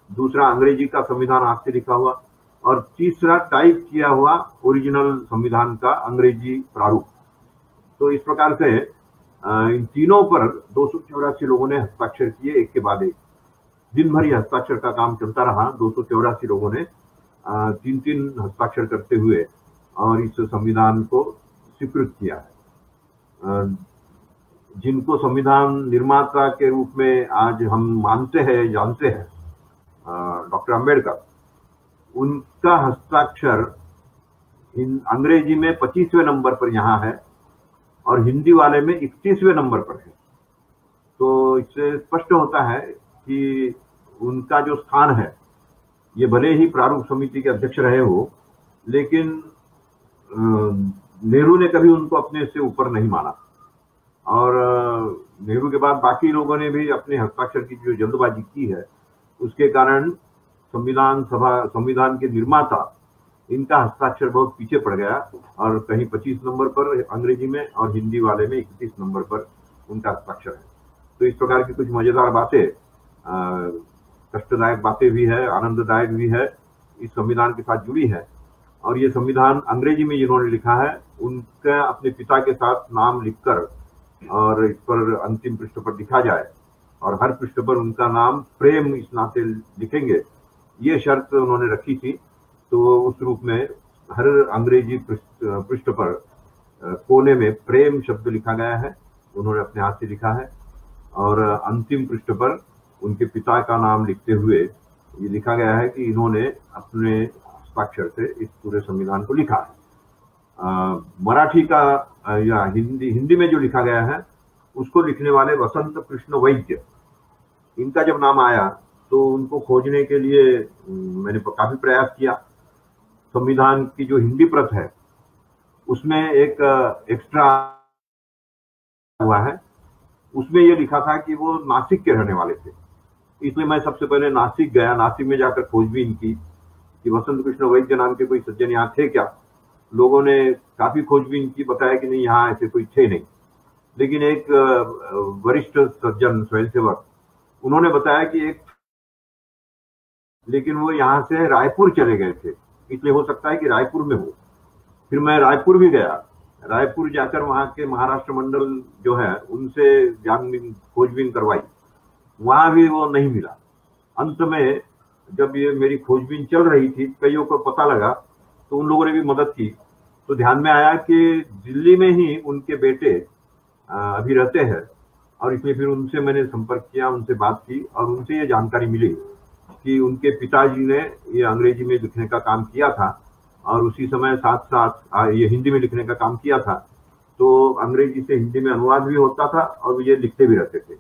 दूसरा अंग्रेजी का संविधान हाथ से लिखा हुआ, और तीसरा टाइप किया हुआ ओरिजिनल संविधान का अंग्रेजी प्रारूप। तो इस प्रकार से इन तीनों पर 284 लोगों ने हस्ताक्षर किए, एक के बाद एक। दिन भर ये हस्ताक्षर का काम चलता रहा। 284 लोगों ने 3-3 हस्ताक्षर करते हुए और इस संविधान को स्वीकृत किया है। जिनको संविधान निर्माता के रूप में आज हम मानते हैं, जानते हैं, डॉक्टर अंबेडकर, उनका हस्ताक्षर अंग्रेजी में 25वें नंबर पर यहाँ है और हिंदी वाले में 31वें नंबर पर है। तो इससे स्पष्ट होता है कि उनका जो स्थान है, ये भले ही प्रारूप समिति के अध्यक्ष रहे हो, लेकिन नेहरू ने कभी उनको अपने से ऊपर नहीं माना। और नेहरू के बाद बाकी लोगों ने भी अपने हस्ताक्षर की जो जल्दबाजी की है, उसके कारण संविधान के निर्माता, इनका हस्ताक्षर बहुत पीछे पड़ गया और कहीं 25 नंबर पर अंग्रेजी में और हिंदी वाले में 31 नंबर पर उनका हस्ताक्षर है। तो इस प्रकार की कुछ मजेदार बातें, कष्टदायक बातें भी है, आनंददायक भी है, इस संविधान के साथ जुड़ी है। और ये संविधान अंग्रेजी में जिन्होंने लिखा है, उनका अपने पिता के साथ नाम लिखकर और इस पर अंतिम पृष्ठ पर लिखा जाए और हर पृष्ठ पर उनका नाम प्रेम इस नाते लिखेंगे, ये शर्त उन्होंने रखी थी। तो उस रूप में हर अंग्रेजी पृष्ठ पर कोने में प्रेम शब्द लिखा गया है, उन्होंने अपने हाथ से लिखा है। और अंतिम पृष्ठ पर उनके पिता का नाम लिखते हुए ये लिखा गया है कि इन्होंने अपने हस्ताक्षर से इस पूरे संविधान को लिखा है। मराठी का या हिंदी में जो लिखा गया है, उसको लिखने वाले वसंत कृष्ण वैद्य, इनका जब नाम आया तो उनको खोजने के लिए मैंने काफी प्रयास किया। संविधान की जो हिंदी प्रत है, उसमें एक एक्स्ट्रा हुआ है, उसमें ये लिखा था कि वो नासिक के रहने वाले थे। इसलिए मैं सबसे पहले नासिक गया, नासिक में जाकर खोजबीन की कि वसंत कृष्ण वैद्य नाम के कोई सज्जन यहाँ थे क्या। लोगों ने काफी खोजबीन की, बताया कि नहीं, यहाँ ऐसे कोई थे नहीं। लेकिन एक वरिष्ठ सज्जन स्वयंसेवक, उन्होंने बताया कि एक, लेकिन वो यहाँ से रायपुर चले गए थे, इसलिए हो सकता है कि रायपुर में हो। फिर मैं रायपुर भी गया, रायपुर जाकर वहाँ के महाराष्ट्र मंडल जो है उनसे खोजबीन करवाई, वहां भी वो नहीं मिला। अंत में जब ये मेरी खोजबीन चल रही थी, कईयों को पता लगा तो उन लोगों ने भी मदद की। तो ध्यान में आया कि दिल्ली में ही उनके बेटे अभी रहते हैं, और इसलिए फिर उनसे मैंने संपर्क किया, उनसे बात की, और उनसे ये जानकारी मिली कि उनके पिताजी ने ये अंग्रेजी में लिखने का काम किया था, और उसी समय साथ साथ ये हिंदी में लिखने का काम किया था। तो अंग्रेजी से हिंदी में अनुवाद भी होता था और ये लिखते भी रहते थे।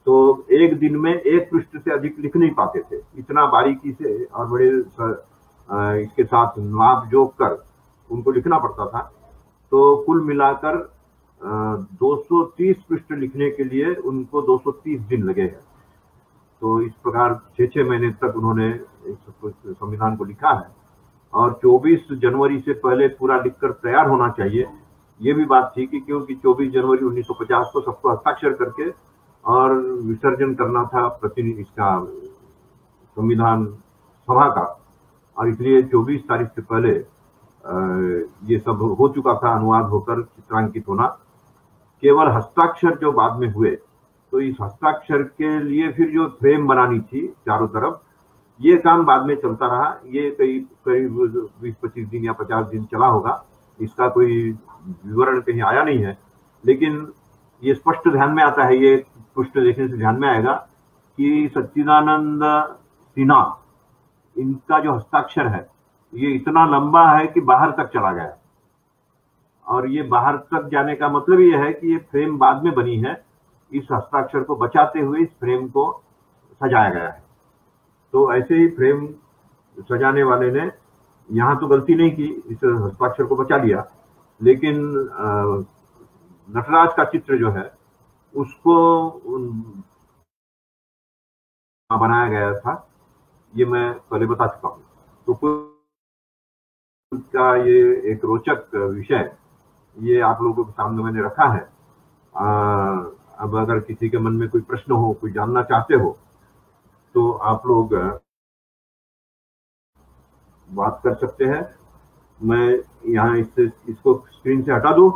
तो एक दिन में एक पृष्ठ से अधिक लिख नहीं पाते थे, इतना बारीकी से और बड़े इसके साथ नाप जोक कर उनको लिखना पड़ता था। तो कुल मिलाकर 230 पृष्ठ लिखने के लिए उनको 230 दिन लगे हैं। तो इस प्रकार 6 महीने तक उन्होंने इस संविधान को लिखा है, और 24 जनवरी से पहले पूरा लिखकर तैयार होना चाहिए। ये भी बात थी कि क्योंकि 24 जनवरी 1950 को सबको हस्ताक्षर करके और विसर्जन करना था प्रतिनिधि इसका संविधान सभा का, और इसलिए 24 तारीख से पहले ये सब हो चुका था, अनुवाद होकर चित्रांकित होना। केवल हस्ताक्षर जो बाद में हुए, तो इस हस्ताक्षर के लिए फिर जो फ्रेम बनानी थी चारों तरफ, ये काम बाद में चलता रहा। ये करीब 20-25 दिन या 50 दिन चला होगा, इसका कोई विवरण कहीं आया नहीं है। लेकिन ये स्पष्ट ध्यान में आता है, ये पृष्ठ देखने से ध्यान में आएगा कि सच्चिदानंद सिन्हा, इनका जो हस्ताक्षर है ये इतना लंबा है कि बाहर तक चला गया, और ये बाहर तक जाने का मतलब ये है कि ये फ्रेम बाद में बनी है, इस हस्ताक्षर को बचाते हुए इस फ्रेम को सजाया गया है। तो ऐसे ही फ्रेम सजाने वाले ने यहाँ तो गलती नहीं की, इस हस्ताक्षर को बचा लिया, लेकिन नटराज का चित्र जो है उसको बनाया गया था, ये मैं पहले बता चुका हूँ। तो का ये एक रोचक विषय ये आप लोगों के सामने मैंने रखा है। अब अगर किसी के मन में कोई प्रश्न हो, कोई जानना चाहते हो, तो आप लोग बात कर सकते हैं। मैं यहाँ इसको स्क्रीन से हटा दूं।